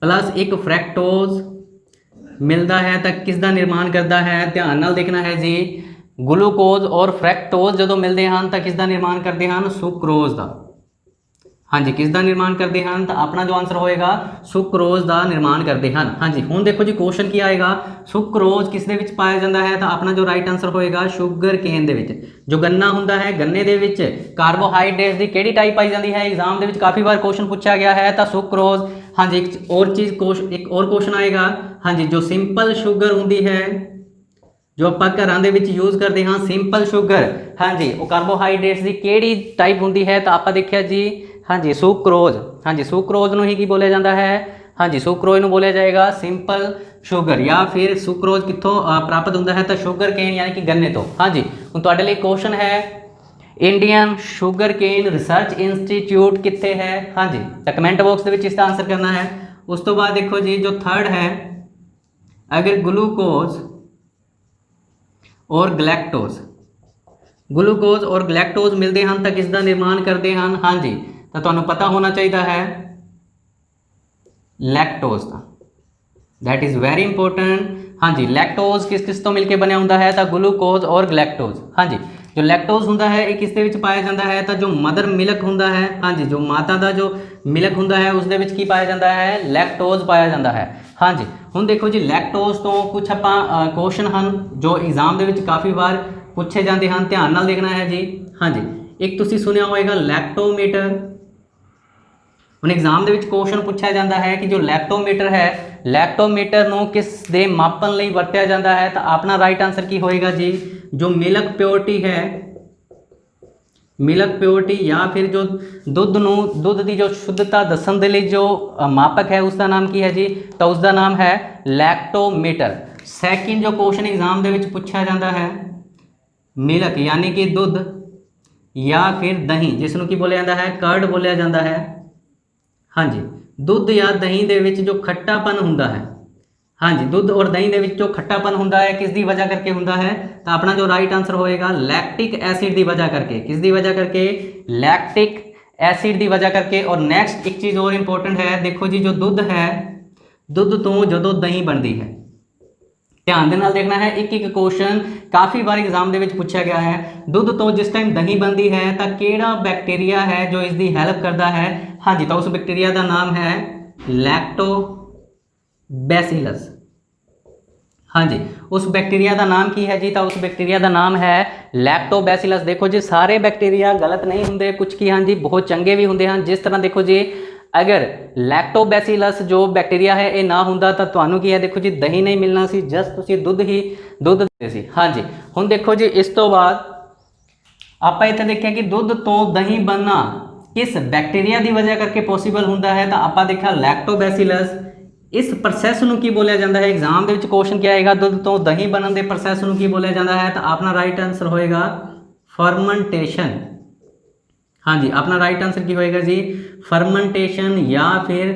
ਪਲੱਸ ਇੱਕ ਫਰੈਕਟੋਜ਼ ਮਿਲਦਾ ਹੈ ਤਾਂ ਕਿਸ ਦਾ ਨਿਰਮਾਣ ਕਰਦਾ ਹੈ? ਧਿਆਨ ਨਾਲ ਦੇਖਣਾ ਹੈ ਜੀ। ਗਲੂਕੋਜ਼ ਔਰ ਫਰੈਕਟੋਜ਼ ਜਦੋਂ ਮਿਲਦੇ ਹਨ ਤਾਂ ਕਿਸ ਦਾ ਨਿਰਮਾਣ ਕਰਦੇ ਹਨ? ਸੁਕਰੋਜ਼ ਦਾ। ਹਾਂਜੀ, ਕਿਸ ਦਾ ਨਿਰਮਾਣ ਕਰਦੇ ਹਨ? ਤਾਂ ਆਪਣਾ ਜੋ ਆਨਸਰ ਹੋਏਗਾ ਸੁਕਰੋਜ਼ ਦਾ ਨਿਰਮਾਣ ਕਰਦੇ ਹਨ। ਹਾਂਜੀ, ਹੁਣ ਦੇਖੋ ਜੀ ਕੁਐਸਚਨ ਕੀ ਆਏਗਾ? ਸੁਕਰੋਜ਼ ਕਿਸ ਦੇ ਵਿੱਚ ਪਾਇਆ ਜਾਂਦਾ ਹੈ? ਤਾਂ ਆਪਣਾ ਜੋ ਰਾਈਟ ਆਨਸਰ ਹੋਏਗਾ ਸ਼ੂਗਰ ਕੇਨ ਦੇ ਵਿੱਚ। ਜੋ ਗੰਨਾ ਹੁੰਦਾ ਹੈ, ਗੰਨੇ ਦੇ ਵਿੱਚ ਕਾਰਬੋਹਾਈਡਰੇਟ ਦੀ ਕਿਹੜੀ ਟਾਈਪ ਪਾਈ ਜਾਂਦੀ ਹੈ? ਐਗਜ਼ਾਮ ਦੇ ਵਿੱਚ ਕਾਫੀ ਵਾਰ ਕੁਐਸਚਨ ਪੁੱਛਿਆ ਗਿਆ ਹੈ, ਤਾਂ ਸੁਕਰੋਜ਼। ਹਾਂਜੀ, ਇੱਕ ਹੋਰ ਕੁਐਸਚਨ ਆਏਗਾ। ਹਾਂਜੀ, ਜੋ ਸਿੰਪਲ ਸ਼ੂਗਰ ਹੁੰਦੀ ਹੈ, ਜੋ ਆਪਾਂ ਘਰਾਂ ਦੇ ਵਿੱਚ ਯੂਜ਼ ਕਰਦੇ ਹਾਂ ਸਿੰਪਲ ਸ਼ੂਗਰ, ਹਾਂਜੀ ਉਹ ਕਾਰਬੋਹਾਈਡਰੇਟਸ ਦੀ ਕਿਹੜੀ ਟਾਈਪ ਹੁੰਦੀ ਹੈ? ਤਾਂ ਆਪਾਂ ਦੇਖਿਆ ਜੀ ਹਾਂਜੀ ਸੁਕਰੋਜ਼। ਹਾਂਜੀ, ਸੁਕਰੋਜ਼ ਨੂੰ ਹੀ ਕੀ ਬੋਲਿਆ ਜਾਂਦਾ ਹੈ? ਹਾਂਜੀ, ਸੁਕਰੋਜ਼ ਨੂੰ ਬੋਲਿਆ ਜਾਏਗਾ ਸਿੰਪਲ ਸ਼ੂਗਰ। ਜਾਂ ਫਿਰ ਸੁਕਰੋਜ਼ ਕਿੱਥੋਂ ਪ੍ਰਾਪਤ ਹੁੰਦਾ ਹੈ? ਤਾਂ ਸ਼ੂਗਰ ਕੇਨ ਯਾਨੀ ਕਿ ਗੰਨੇ ਤੋਂ। ਹਾਂਜੀ, ਹੁਣ ਤੁਹਾਡੇ ਲਈ ਕੁਐਸਚਨ ਹੈ ਇੰਡੀਅਨ ਸ਼ੂਗਰ ਕੇਨ ਰਿਸਰਚ ਇੰਸਟੀਚਿਊਟ ਕਿੱਥੇ ਹੈ? ਹਾਂਜੀ, ਤਾਂ ਕਮੈਂਟ ਬਾਕਸ ਦੇ ਵਿੱਚ ਇਸ ਦਾ ਆਨਸਰ ਕਰਨਾ ਹੈ। ਉਸ ਤੋਂ ਬਾਅਦ ਦੇਖੋ ਜੀ ਜੋ ਥਰਡ ਹੈ ਅਗਰ ਗਲੂਕੋਜ਼ ਔਰ ਗਲੈਕਟੋਜ਼, ਗਲੂਕੋਜ਼ ਔਰ ਗਲੈਕਟੋਜ਼ ਮਿਲਦੇ ਹਨ ਤਾਂ ਕਿਸ ਦਾ ਨਿਰਮਾਣ ਕਰਦੇ ਹਨ? ਹਾਂਜੀ, ਤਾਂ ਤੁਹਾਨੂੰ ਪਤਾ ਹੋਣਾ ਚਾਹੀਦਾ ਹੈ lactose the. That is very important. ਹਾਂਜੀ, ਲੈਕਟੋਜ਼ ਕਿਸ ਕਿਸ ਤੋਂ ਮਿਲ ਕੇ ਬਣਿਆ ਹੁੰਦਾ ਹੈ? ਤਾਂ ਗਲੂਕੋਜ਼ ਔਰ ਗਲੈਕਟੋਜ਼। ਹਾਂਜੀ, ਜੋ ਲੈਕਟੋਜ਼ ਹੁੰਦਾ ਹੈ ਇਹ ਕਿਸ ਦੇ ਵਿੱਚ ਪਾਇਆ ਜਾਂਦਾ ਹੈ? ਤਾਂ ਜੋ ਮਦਰ ਮਿਲਕ ਹੁੰਦਾ ਹੈ, ਹਾਂਜੀ ਜੋ ਮਾਤਾ ਦਾ ਜੋ ਮਿਲਕ ਹੁੰਦਾ ਹੈ ਉਸ ਦੇ ਵਿੱਚ ਕੀ ਪਾਇਆ ਜਾਂਦਾ ਹੈ? ਲੈਕਟੋਜ਼ ਪਾਇਆ ਜਾਂਦਾ ਹੈ। ਹਾਂਜੀ, ਹੁਣ ਦੇਖੋ ਜੀ ਲੈਕਟੋਜ਼ ਤੋਂ ਕੁਛ ਆਪਾਂ ਕੁਐਸਚਨ ਹਨ ਜੋ ਐਗਜ਼ਾਮ ਦੇ ਵਿੱਚ ਕਾਫੀ ਵਾਰ ਪੁੱਛੇ ਜਾਂਦੇ ਹਨ, ਧਿਆਨ ਨਾਲ ਦੇਖਣਾ ਹੈ ਜੀ। ਹਾਂਜੀ, ਇੱਕ ਤੁਸੀਂ ਸੁਣਿਆ ਹੋਵੇਗਾ ਲੈਕਟੋਮੀਟਰ। ਹੁਣ ਐਗਜ਼ਾਮ ਦੇ ਵਿੱਚ ਕੁਐਸਚਨ ਪੁੱਛਿਆ ਜਾਂਦਾ ਹੈ ਕਿ ਜੋ ਲੈਕਟੋਮੀਟਰ ਹੈ, ਲੈਕਟੋਮੀਟਰ ਨੂੰ ਕਿਸ ਦੇ ਮਾਪਣ ਲਈ ਵਰਤਿਆ ਜਾਂਦਾ ਹੈ? ਤਾਂ ਆਪਣਾ ਰਾਈਟ ਆਨਸਰ ਕੀ ਹੋਏਗਾ ਜੀ? ਜੋ ਮਿਲਕ ਪਿਓਰਿਟੀ ਹੈ, ਮਿਲਕ ਪਿਓਰਿਟੀ ਜਾਂ ਫਿਰ ਜੋ ਦੁੱਧ ਦੀ ਜੋ ਸ਼ੁੱਧਤਾ ਦੱਸਣ ਦੇ ਲਈ ਜੋ ਮਾਪਕ ਹੈ ਉਸ ਦਾ ਨਾਮ ਕੀ ਹੈ ਜੀ? ਤਾਂ ਉਸ ਦਾ ਨਾਮ ਹੈ ਲੈਕਟੋਮੀਟਰ। ਸੈਕਿੰਡ ਜੋ ਕੁਐਸਚਨ ਐਗਜ਼ਾਮ ਦੇ ਵਿੱਚ ਪੁੱਛਿਆ ਜਾਂਦਾ ਹੈ ਮਿਲਕ ਯਾਨੀ ਕਿ ਦੁੱਧ ਜਾਂ ਫਿਰ ਦਹੀਂ, ਜਿਸ ਨੂੰ ਕੀ ਬੋਲਿਆ ਜਾਂਦਾ ਹੈ? ਕਰਡ ਬੋਲਿਆ ਜਾਂਦਾ ਹੈ। ਹਾਂਜੀ, ਦੁੱਧ ਜਾਂ ਦਹੀਂ ਦੇ ਵਿੱਚ ਜੋ ਖੱਟਾਪਨ ਹੁੰਦਾ ਹੈ, ਹਾਂਜੀ ਦੁੱਧ ਔਰ ਦਹੀਂ ਦੇ ਵਿੱਚ ਜੋ ਖੱਟਾਪਨ ਹੁੰਦਾ ਹੈ ਕਿਸ ਦੀ ਵਜ੍ਹਾ ਕਰਕੇ ਹੁੰਦਾ ਹੈ? ਤਾਂ ਆਪਣਾ ਜੋ ਰਾਈਟ ਆਨਸਰ ਹੋਏਗਾ ਲੈਕਟਿਕ ਐਸਿਡ ਦੀ ਵਜ੍ਹਾ ਕਰਕੇ। ਕਿਸ ਦੀ ਵਜ੍ਹਾ ਕਰਕੇ? ਲੈਕਟਿਕ ਐਸਿਡ ਦੀ ਵਜ੍ਹਾ ਕਰਕੇ। ਔਰ ਨੈਕਸਟ ਇੱਕ ਚੀਜ਼ ਹੋਰ ਇੰਪੋਰਟੈਂਟ ਹੈ, ਦੇਖੋ ਜੀ ਜੋ ਦੁੱਧ ਹੈ, ਦੁੱਧ ਤੋਂ ਜਦੋਂ ਦਹੀਂ ਬਣਦੀ ਹੈ, ਧਿਆਨ ਦੇ ਨਾਲ ਦੇਖਣਾ ਹੈ। ਇੱਕ ਇੱਕ ਕੁਐਸਚਨ ਕਾਫੀ ਵਾਰ ਐਗਜ਼ਾਮ ਦੇ ਵਿੱਚ ਪੁੱਛਿਆ ਗਿਆ ਹੈ। ਦੁੱਧ ਤੋਂ ਜਿਸ ਟਾਈਮ ਦਹੀਂ ਬਣਦੀ ਹੈ ਤਾਂ ਕਿਹੜਾ ਬੈਕਟੀਰੀਆ ਹੈ ਜੋ ਇਸ ਦੀ ਹੈਲਪ ਕਰਦਾ ਹੈ? ਹਾਂਜੀ, ਤਾਂ ਉਸ ਬੈਕਟੀਰੀਆ ਦਾ ਨਾਮ ਹੈ ਲੈਕਟੋਬੈਸਿਲਸ। ਹਾਂਜੀ, ਉਸ ਬੈਕਟੀਰੀਆ ਦਾ ਨਾਮ ਕੀ ਹੈ ਜੀ? ਤਾਂ ਉਸ ਬੈਕਟੀਰੀਆ ਦਾ ਨਾਮ ਹੈ ਲੈਕਟੋਬੈਸਿਲਸ। ਦੇਖੋ ਜੀ ਸਾਰੇ ਬੈਕਟੀਰੀਆ ਗਲਤ ਨਹੀਂ ਹੁੰਦੇ, ਕੁਝ ਕੀ ਹਨ ਜੀ ਬਹੁਤ ਚੰਗੇ ਵੀ ਹੁੰਦੇ ਹਨ। ਜਿਸ ਤਰ੍ਹਾਂ ਦੇਖੋ ਜੀ ਅਗਰ ਲੈਕਟੋਬੈਸਿਲਸ ਜੋ ਬੈਕਟੀਰੀਆ ਹੈ ਇਹ ਨਾ ਹੁੰਦਾ ਤਾਂ ਤੁਹਾਨੂੰ ਕੀ ਹੈ? ਦੇਖੋ ਜੀ ਦਹੀਂ ਨਹੀਂ ਮਿਲਣਾ ਸੀ, ਜਸਟ ਤੁਸੀਂ ਦੁੱਧ ਦਿੰਦੇ ਸੀ। ਹਾਂਜੀ, ਹੁਣ ਦੇਖੋ ਜੀ ਇਸ ਤੋਂ ਬਾਅਦ ਆਪਾਂ ਇੱਥੇ ਦੇਖਿਆ ਕਿ ਦੁੱਧ ਤੋਂ ਦਹੀਂ ਬਣਨਾ ਕਿਸ ਬੈਕਟੀਰੀਆ ਦੀ ਵਜ੍ਹਾ ਕਰਕੇ ਪੋਸੀਬਲ ਹੁੰਦਾ ਹੈ? ਤਾਂ ਆਪਾਂ ਦੇਖਿਆ ਲੈਕਟੋਬੈਸਿਲਸ। ਇਸ ਪ੍ਰੋਸੈਸ ਨੂੰ ਕੀ ਬੋਲਿਆ ਜਾਂਦਾ ਹੈ? ਐਗਜ਼ਾਮ ਦੇ ਵਿੱਚ ਕੁਐਸਚਨ ਕੀ ਆਏਗਾ? ਦੁੱਧ ਤੋਂ ਦਹੀਂ ਬਣਨ ਦੇ ਪ੍ਰੋਸੈਸ ਨੂੰ ਕੀ ਬੋਲਿਆ ਜਾਂਦਾ ਹੈ? ਤਾਂ ਆਪਣਾ ਰਾਈਟ ਆਨਸਰ ਹੋਏਗਾ ਫਰਮੈਂਟੇਸ਼ਨ। ਹਾਂਜੀ, ਆਪਣਾ ਰਾਈਟ ਆਨਸਰ ਕੀ ਹੋਏਗਾ ਜੀ? ਫਰਮੈਂਟੇਸ਼ਨ ਜਾਂ ਫਿਰ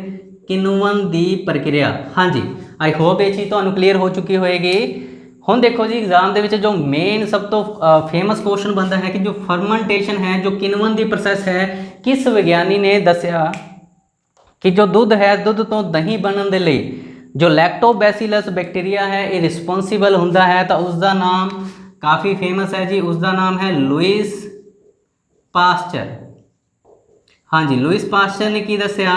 ਕਿਣਵਨ ਦੀ ਪ੍ਰਕਿਰਿਆ। ਹਾਂਜੀ, ਆਈ ਹੋਪ ਇਹ ਚੀਜ਼ ਤੁਹਾਨੂੰ ਕਲੀਅਰ ਹੋ ਚੁੱਕੀ ਹੋਏਗੀ। ਹੁਣ ਦੇਖੋ ਜੀ ਐਗਜ਼ਾਮ ਦੇ ਵਿੱਚ ਜੋ ਮੇਨ ਸਭ ਤੋਂ ਫੇਮਸ ਕੁਐਸਚਨ ਬਣਦਾ ਹੈ ਕਿ ਜੋ ਫਰਮੈਂਟੇਸ਼ਨ ਹੈ, ਜੋ ਕਿਣਵਨ ਦੀ ਪ੍ਰੋਸੈਸ ਹੈ, ਕਿਸ ਵਿਗਿਆਨੀ ਨੇ ਦੱਸਿਆ? कि जो दुध है दुध तो दही बनने के लिए जो लैक्टोबैसिलस बैक्टीरिया है ये रिस्पोंसिबल होंदा है, तो उसका नाम काफ़ी फेमस है जी, उसका नाम है लुइस पास्चर। हाँ जी, लुइस पास्चर ने की दसिया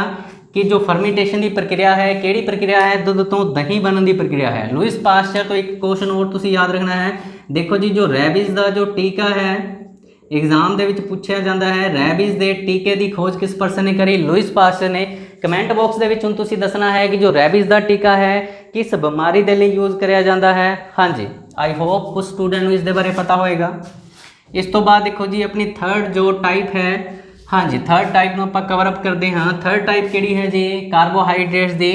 कि जो फर्मेंटेशन की प्रक्रिया है किहड़ी प्रक्रिया है, दुध तो दही बनने की प्रक्रिया है। लुइस पास्चर तो एक क्वेश्चन और तुसीं याद रखना है, देखो जी जो रैबीज़ का जो टीका है एग्जाम के पूछा जाता है, रैबीज़ के टीके की खोज किस पर्सन ने करी, लुइस पास्चर ने। कमेंट बॉक्स के हुण तुसीं दसना है कि जो रैबीज़ का टीका है किस बीमारी के लिए यूज़ कराया जाता है। हाँ जी, आई होप कुछ स्टूडेंट को इसके बारे पता होएगा। इस तो बाद देखो जी अपनी थर्ड जो टाइप है, हाँ जी थर्ड टाइप में आप कवर अप करते हैं। थर्ड टाइप किहड़ी है जी, कार्बोहाइड्रेट्स दी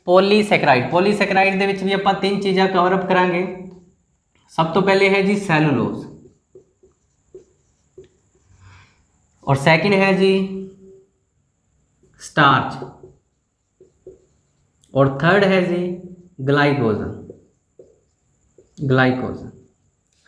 पॉलीसैकेराइड। पॉलीसैकेराइड दे विच भी आप तीन चीज़ां कवर अप करांगे। सब तो पहले है जी सैलूलोज, और सेकंड है जी स्टार्च, और थर्ड है जी ग्लाइकोजन।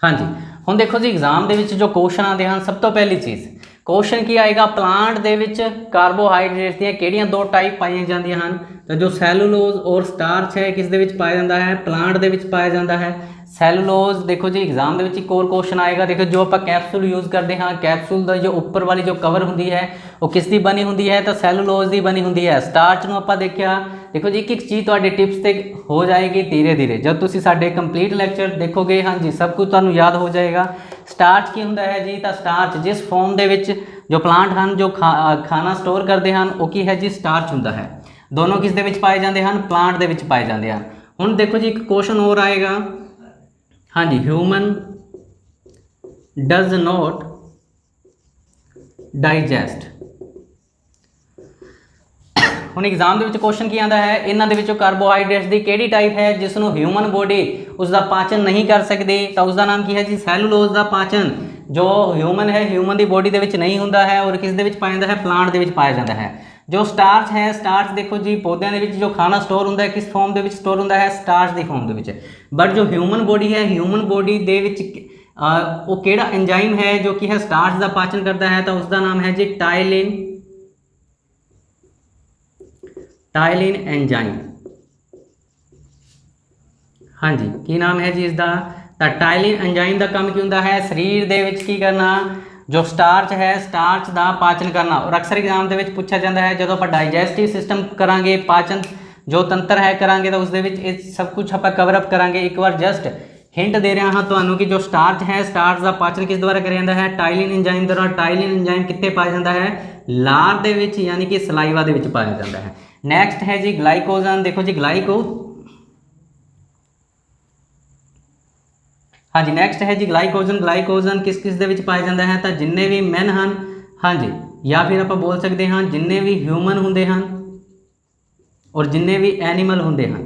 हाँ जी, हुण देखो जी एग्जाम के जो क्वेश्चन आते हैं, सब तो पहली चीज़ क्वेश्चन की आएगा, प्लांट दे विच कार्बोहाइड्रेट्स दी किहड़ियां दो टाइप पाई जांदियां हन, तो जो सैलूलोज और स्टार्च है किस दे विच पाया जाता है, प्लांट दे विच पाया जाता है। सैलूलोज देखो जी एग्जाम के एक और क्वेश्चन आएगा, देखो जो आप कैप्सूल यूज़ करते हैं, कैप्सूल का जो ऊपर वाली जो कवर होंगी है वो किसकी बनी होंगी है, तो सैलूलोज की बनी होंगी है। स्टार्च नूं आपां देखिया, देखो जी एक चीज़ तुहाडे टिप्स ते हो जाएगी धीरे धीरे, जब तुसीं साडे कंप्लीट लैक्चर देखोगे, हाँ जी सब कुछ तुहानूं याद हो जाएगा। स्टार्च की हुंदा है जी, तो स्टार्च जिस फॉर्म दे विच जो प्लांट हैं जो खाना स्टोर करते हैं वो की है जी स्टार्च हुंदा है। दोनों किस दे विच पाए जाते हैं, प्लांट दे विच पाए जाते हैं। हुण देखो जी एक क्वेश्चन और आएगा, हाँ जी ह्यूमन डज नॉट डाइजैसट। हुण एग्जाम के क्वेश्चन की आता है, इन्हां दे विचों कार्बोहाइड्रेट्स की किहड़ी टाइप है जिसनों ह्यूमन बॉडी उसका पाचन नहीं कर सकती, तो उसका नाम की है जी सैलूलोज का पाचन जो ह्यूमन है, ह्यूमन की बॉडी के नहीं होंदा है और किस दे विच पाया जाता है, प्लांट के पाया जाता है। जो स्टार्च है, स्टार्च देखो जी पौधों के जो खाना स्टोर होंदा है किस फॉर्म के स्टोर होंदा है, स्टार्च की फॉर्म के। बट जो ह्यूमन बॉडी है, ह्यूमन बॉडी दे विच वो केड़ा एंजाइम है जो कि है स्टार्च का पाचन करता है, तो उसका नाम है जी टाइलिन एंजाइम। हाँ जी की नाम है जी इसका, तो टाइलिन एंजाइम का काम की होंदा है, शरीर दे विच की करना, जो स्टार्च है स्टार्च का पाचन करना। और अक्सर एग्जाम के पूछा जाता है जो आप डाइजैस्टिव सिस्टम करांगे, पाचन जो तंत्र है करांगे, तो उसके सब कुछ आप कवर अप करांगे। एक बार जस्ट हिंट दे रहा हाँ तो कि जो स्टार्च है, स्टार्च का पाचन किस द्वारा कराया जाता है, टाइलिन एंजाइम द्वारा। टाइलिन एंजाइम कित्थे पाया जाता है, लार दे विच यानी कि सलाइवा दे विच पाया जाता है। नैक्सट है जी ग्लाइकोजन। देखो जी हाँ जी नैक्सट है जी ग्लाइकोजन। ग्लाइकोजन किस किस दे विच पाया जाता है, तो जिन्ने भी मैन हैं, हाँ जी या फिर आप बोल सकते हैं जिन्ने भी ह्यूमन होंदे हैं और जिन्ने भी एनीमल होंदे हैं,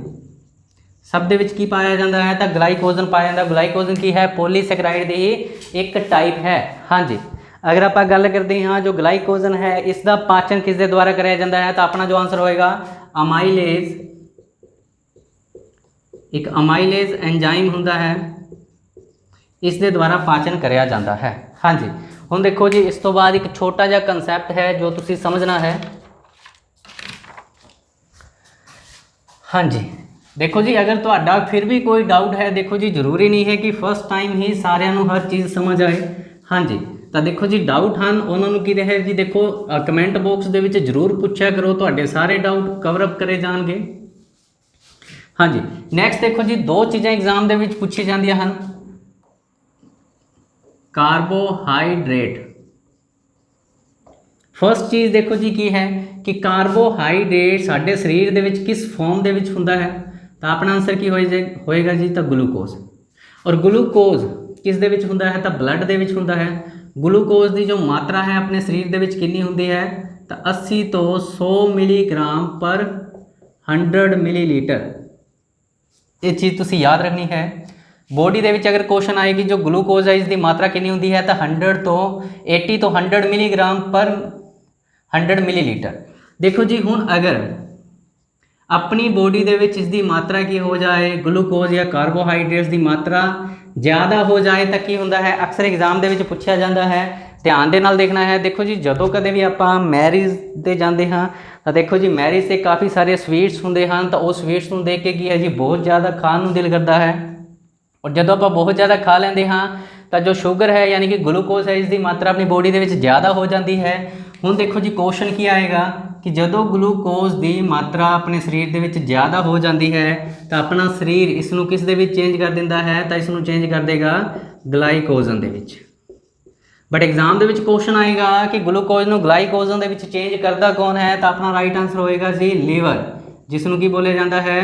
सब दे विच की पाया जाता है, तो ग्लाइकोजन पाया जाता है। ग्लाइकोजन की है पॉलीसैकेराइड की एक टाइप है। हाँ जी अगर आप गल करते हैं जो ग्लाइकोजन है इसका पाचन किस दे द्वारा कराया जाता है, तो अपना जो आंसर होएगा अमाइलेज। एक अमाइलेज एंजाइम होंदा है, इस दे द्वारा पाचन कराया जाता है। हाँ जी हुण देखो जी इस तो बाद एक छोटा जिहा कंसैप्ट है जो तुसीं समझना है। हाँ जी देखो जी अगर तुहाडा फिर भी कोई डाउट है, देखो जी जरूरी नहीं है कि फर्स्ट टाइम ही सारिਆਂ ਨੂੰ हर चीज़ समझ आए। हाँ जी तो देखो जी डाउट हैं उन्होंने की रहे जी, देखो कमेंट बॉक्स दे विच जरूर पूछा करो, तुहाडे सारे डाउट कवर अप करे जाएंगे। हाँ जी नैक्सट देखो जी दो चीज़ां एग्जाम दे विच पूछी जांदियां हन, कार्बोहाइड्रेट। फर्स्ट चीज़ देखो जी की है कि कार्बोहाइड्रेट साडे शरीर दे विच किस फॉर्म दे विच हुंदा है, तो अपना आंसर की होएगा जी, तो ग्लूकोज। और ग्लूकोज किस दे विच हुंदा है, तो ब्लड दे विच हुंदा है। ग्लूकोज की जो मात्रा है अपने शरीर दे विच कितनी हुंदी है, तो 80 तो 100 मिलीग्राम पर 100 मिलीलीटर। ये चीज़ तुसीं याद रखनी है। बॉडी दे विच अगर क्वेश्चन आएगी जो ग्लूकोज है इसकी मात्रा कितनी होंदी है, तो 100 तो 80 तो 100 मिलीग्राम पर 100 मिलीलीटर। देखो जी हुण अगर अपनी बॉडी दे विच इसकी मात्रा की हो जाए, ग्लूकोज या कार्बोहाइड्रेट्स की मात्रा ज़्यादा हो जाए तो की होंदा है, अक्सर एग्जाम दे विच पूछा जाता है ਧਿਆਨ ਦੇ ਨਾਲ ਦੇਖਣਾ ਹੈ। ਦੇਖੋ ਜੀ ਜਦੋਂ ਕਦੇ ਵੀ ਆਪਾਂ ਮੈਰਿਜ ਤੇ ਜਾਂਦੇ ਹਾਂ ਤਾਂ ਦੇਖੋ ਜੀ ਮੈਰਿਜ ਤੇ ਕਾफ़ी ਸਾਰੇ ਸਵੀਟਸ ਹੁੰਦੇ ਹਨ, ਤਾਂ ਉਹ ਸਵੀਟਸ ਨੂੰ ਦੇਖ ਕੇ ਕੀ ਹੈ ਜੀ ਬਹੁਤ ਜ਼ਿਆਦਾ ਖਾਣ ਨੂੰ ਦਿਲ ਕਰਦਾ ਹੈ। ਔਰ ਜਦੋਂ ਆਪਾਂ ਬਹੁਤ ਜ਼ਿਆਦਾ ਖਾ ਲੈਂਦੇ ਹਾਂ ਤਾਂ ਜੋ ਸ਼ੂਗਰ ਹੈ ਯਾਨੀ ਕਿ ਗਲੂਕੋਜ਼ ਹੈ ਇਸ ਦੀ ਮਾਤਰਾ ਆਪਣੀ ਬੋਡੀ ਦੇ ਵਿੱਚ ਜ਼ਿਆਦਾ ਹੋ ਜਾਂਦੀ ਹੈ। ਹੁਣ ਦੇਖੋ ਜੀ ਕੁਐਸਚਨ ਕੀ ਆਏਗਾ ਕਿ ਜਦੋਂ ਗਲੂਕੋਜ਼ ਦੀ ਮਾਤਰਾ ਆਪਣੇ ਸਰੀਰ ਦੇ ਵਿੱਚ ਜ਼ਿਆਦਾ ਹੋ ਜਾਂਦੀ ਹੈ ਤਾਂ ਆਪਣਾ ਸਰੀਰ ਇਸ ਨੂੰ ਕਿਸ ਦੇ ਵਿੱਚ ਚੇਂਜ ਕਰ ਦਿੰਦਾ ਹੈ, ਤਾਂ ਇਸ ਨੂੰ ਚੇਂਜ ਕਰ ਦੇਗਾ ਗਲਾਈਕੋਜਨ ਦੇ ਵਿੱਚ। ਬਟ ਐਗਜ਼ਾਮ ਦੇ ਵਿੱਚ ਕੁਐਸਚਨ ਆਏਗਾ ਕਿ ਗਲੂਕੋਜ਼ ਨੂੰ ਗਲਾਈਕੋਜਨ ਦੇ ਵਿੱਚ ਚੇਂਜ ਕਰਦਾ ਕੌਣ ਹੈ, ਤਾਂ ਆਪਣਾ ਰਾਈਟ ਆਂਸਰ ਹੋਏਗਾ ਜੀ ਲੀਵਰ, ਜਿਸ ਨੂੰ ਕੀ ਬੋਲਿਆ ਜਾਂਦਾ ਹੈ,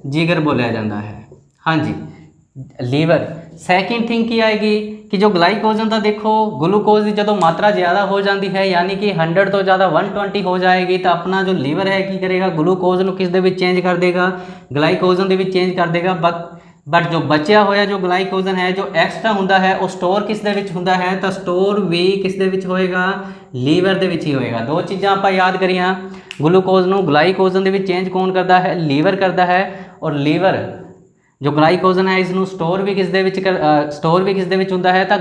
ਜਿਗਰ ਬੋਲਿਆ ਜਾਂਦਾ ਹੈ। ਹਾਂਜੀ ਲੀਵਰ। ਸੈਕਿੰਡ ਥਿੰਗ ਕੀ ਆएगी कि जो ग्लाइकोजन का देखो ग्लूकोज की जो मात्रा ज़्यादा हो जाती है यानी कि 100 तो ज़्यादा 120 हो जाएगी तो अपना जो लीवर है की करेगा ग्लूकोज को किस दे विच चेंज कर देगा, ग्लाइकोजन दे विच चेंज कर देगा। बट जो बचिया होया जो ग्लाइकोजन है जो एक्सट्रा हुंदा है वो स्टोर किस दे विच हुंदा है, तो स्टोर भी किस दे विच होएगा, लीवर दे विच ही होएगा। दो चीज़ां आपां याद करियां, ग्लूकोज नूं ग्लाइकोजन दे विच चेंज कौन करता है, लीवर करता है। और लीवर जो ग्लाइकोजन है इसनूं स्टोर भी किस दे विच हुंदा है, तो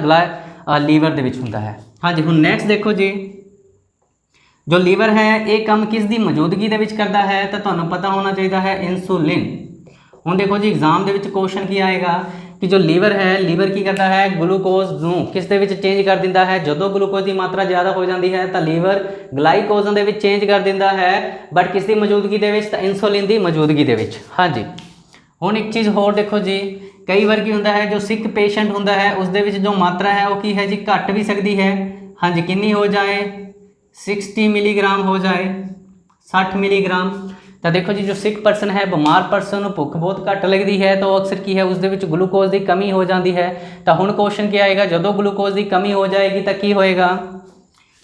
लीवर दे विच हुंदा है। हाँ जी हुण नैक्सट देखो जी जो लीवर है ये काम किस दी मौजूदगी दे विच करता है, तो तुहानूं पता होना चाहिए है इंसुलिन। हुण देखो जी एग्जाम दे विच क्वेश्चन की आएगा कि जो लीवर है लीवर की करता है ग्लूकोज नूं किस दे विच चेंज कर दिंदा है। जदों ग्लूकोज की मात्रा ज़्यादा हो जाती है तो लीवर ग्लाइकोजन दे विच चेंज कर दिंदा है, बट किस दी मौजूदगी दे विच, तो इंसुलिन की मौजूदगी दे विच। हाँ जी हुण एक चीज़ होर देखो जी कई बार की हुंदा है जो सिक पेशेंट हुंदा है उस दे विच जो मात्रा है वो की है जी घट भी सकती है। हाँ जी कितनी हो जाए, 60 मिलीग्राम हो जाए, 60 मिलीग्राम। तो देखो जी जो सिक परसन है बीमार परसन भुख बहुत घट लगती है तो अक्सर की है उस दे विच ग्लूकोज की कमी हो जाती है। तो हुण क्वेश्चन क्या आएगा, जदों ग्लूकोज की कमी हो जाएगी तो की होएगा,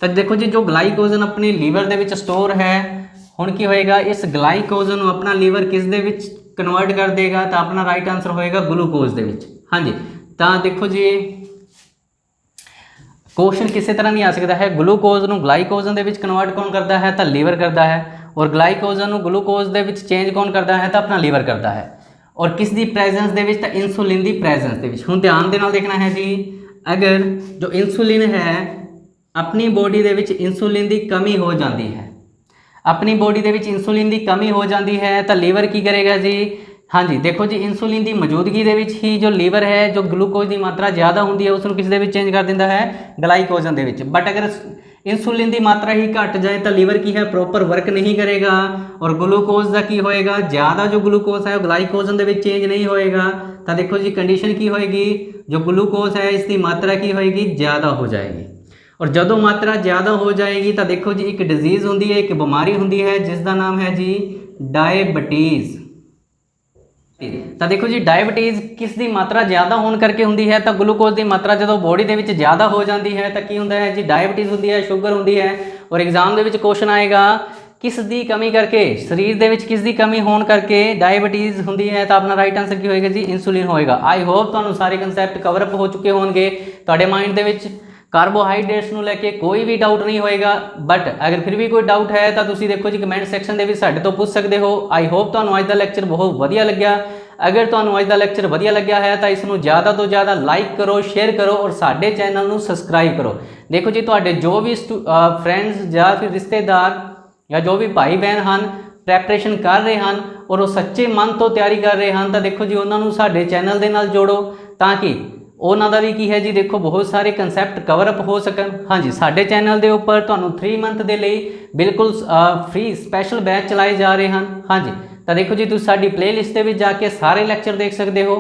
तो देखो जी जो ग्लाइकोजन अपने लीवर दे विच स्टोर है हुण की होएगा, इस ग्लाइकोजन को अपना लीवर किस दे विच कन्वर्ट कर देगा, तो अपना राइट आंसर होएगा ग्लूकोज दे विच। हाँ जी तो देखो जी क्वेश्चन किसी तरह नहीं आ सकता है, ग्लूकोज नूं ग्लाइकोजन दे विच कन्वर्ट कौन करता है, तो लीवर करता है। और ग्लाइकोजन नूं ग्लूकोज दे विच चेंज कौन करता है, तो अपना लीवर करता है। और किस दी प्रेजेंस दे विच, तो इंसुलिन दी प्रेजेंस दे विच। हुण ध्यान दे नाल देखना है जी अगर जो इंसुलिन है अपनी बॉडी दे विच इंसुलिन की कमी हो जाती है, अपनी बॉडी दे विच इंसुलिन की कमी हो जाती है तो लीवर की करेगा जी। हाँ जी देखो जी इंसुलिन की मौजूदगी दे विच ही जो लीवर है जो ग्लूकोज की मात्रा ज़्यादा होंदी है उसनूं किस दे विच चेंज कर दिंदा है, ग्लाइकोजन दे विच। बट अगर इंसुलिन की मात्रा ही घट जाए तो लीवर की है प्रॉपर वर्क नहीं करेगा और ग्लूकोज का की होएगा, ज़्यादा जो ग्लूकोज है ग्लाइकोजन दे विच चेंज नहीं होएगा। तो देखो जी कंडीशन की होएगी, जो ग्लूकोज है इसकी मात्रा की होएगी ज़्यादा हो जाएगी। और जदों मात्रा ज़्यादा हो जाएगी तो देखो जी एक डिजीज़ होंदी है, एक बीमारी होंदी है जिसका नाम है जी डायबिटीज़। तो देखो जी डायबिटीज़ किस दी मात्रा ज़्यादा होने करके होंदी है, तो ग्लूकोज की मात्रा जो बॉडी के विच ज़्यादा हो जाती है तो की होंदा है जी डायबिटीज़ होंदी है, शुगर होंदी है। और एग्जाम के विच क्वेश्चन आएगा किस दी कमी करके, शरीर के विच किस दी कमी होने करके डायबिटीज़ होंदी है, तो अपना राइट आंसर की होएगा जी इंसुलिन होएगा। आई होप तुहानूं सारे कंसैप्ट कवरअप हो चुके होणगे, तुहाडे माइंड दे विच कार्बोहाइड्रेट्स ਨੂੰ ਲੈ ਕੇ कोई भी डाउट नहीं होएगा। बट अगर फिर भी कोई डाउट है तो तुसीं देखो जी कमेंट सैक्शन ਦੇ ਵਿੱਚ ਸਾਡੇ ਤੋਂ ਪੁੱਛ ਸਕਦੇ ਹੋ। आई होप ਤੁਹਾਨੂੰ ਅੱਜ ਦਾ ਲੈਕਚਰ ਬਹੁਤ ਵਧੀਆ ਲੱਗਿਆ। अगर ਤੁਹਾਨੂੰ ਅੱਜ ਦਾ ਲੈਕਚਰ ਵਧੀਆ ਲੱਗਿਆ ਹੈ ਤਾਂ ਇਸ ਨੂੰ ਜ਼ਿਆਦਾ ਤੋਂ ਜ਼ਿਆਦਾ ਲਾਈਕ ਕਰੋ, ਸ਼ੇਅਰ ਕਰੋ ਔਰ ਸਾਡੇ ਚੈਨਲ ਨੂੰ ਸਬਸਕ੍ਰਾਈਬ ਕਰੋ। ਦੇਖੋ ਜੀ ਤੁਹਾਡੇ ਜੋ ਵੀ ਫਰੈਂਡਸ ਜਾਂ ਫਿਰ ਰਿਸ਼ਤੇਦਾਰ ਜਾਂ ਜੋ ਵੀ ਭਾਈ ਬਹਿਨ ਹਨ ਪ੍ਰੈਪਰੇਸ਼ਨ ਕਰ ਰਹੇ ਹਨ ਔਰ ਉਹ ਸੱਚੇ ਮਨ ਤੋਂ ਤਿਆਰੀ ਕਰ ਰਹੇ ਹਨ ਤਾਂ ਦੇਖੋ ਜੀ ਉਹਨਾਂ ਨੂੰ ਸਾਡੇ ਚੈਨਲ ਦੇ ਨਾਲ ਜੋੜੋ ਤਾਂ ਕਿ ਉਹਨਾਂ ਦਾ ਵੀ ਕੀ ਹੈ ਜੀ ਦੇਖੋ ਬਹੁਤ ਸਾਰੇ ਕਨਸੈਪਟ ਕਵਰ ਅਪ ਹੋ ਸਕਣ। ਹਾਂਜੀ ਸਾਡੇ ਚੈਨਲ ਦੇ ਉੱਪਰ ਤੁਹਾਨੂੰ 3 ਮੰਥ ਦੇ ਲਈ ਬਿਲਕੁਲ ਫ੍ਰੀ ਸਪੈਸ਼ਲ ਬੈਚ ਚਲਾਏ ਜਾ ਰਹੇ ਹਨ। ਹਾਂਜੀ ਤਾਂ ਦੇਖੋ ਜੀ ਤੁਸੀਂ ਸਾਡੀ ਪਲੇਲਿਸਟ ਦੇ ਵਿੱਚ ਜਾ ਕੇ ਸਾਰੇ ਲੈਕਚਰ ਦੇਖ ਸਕਦੇ ਹੋ।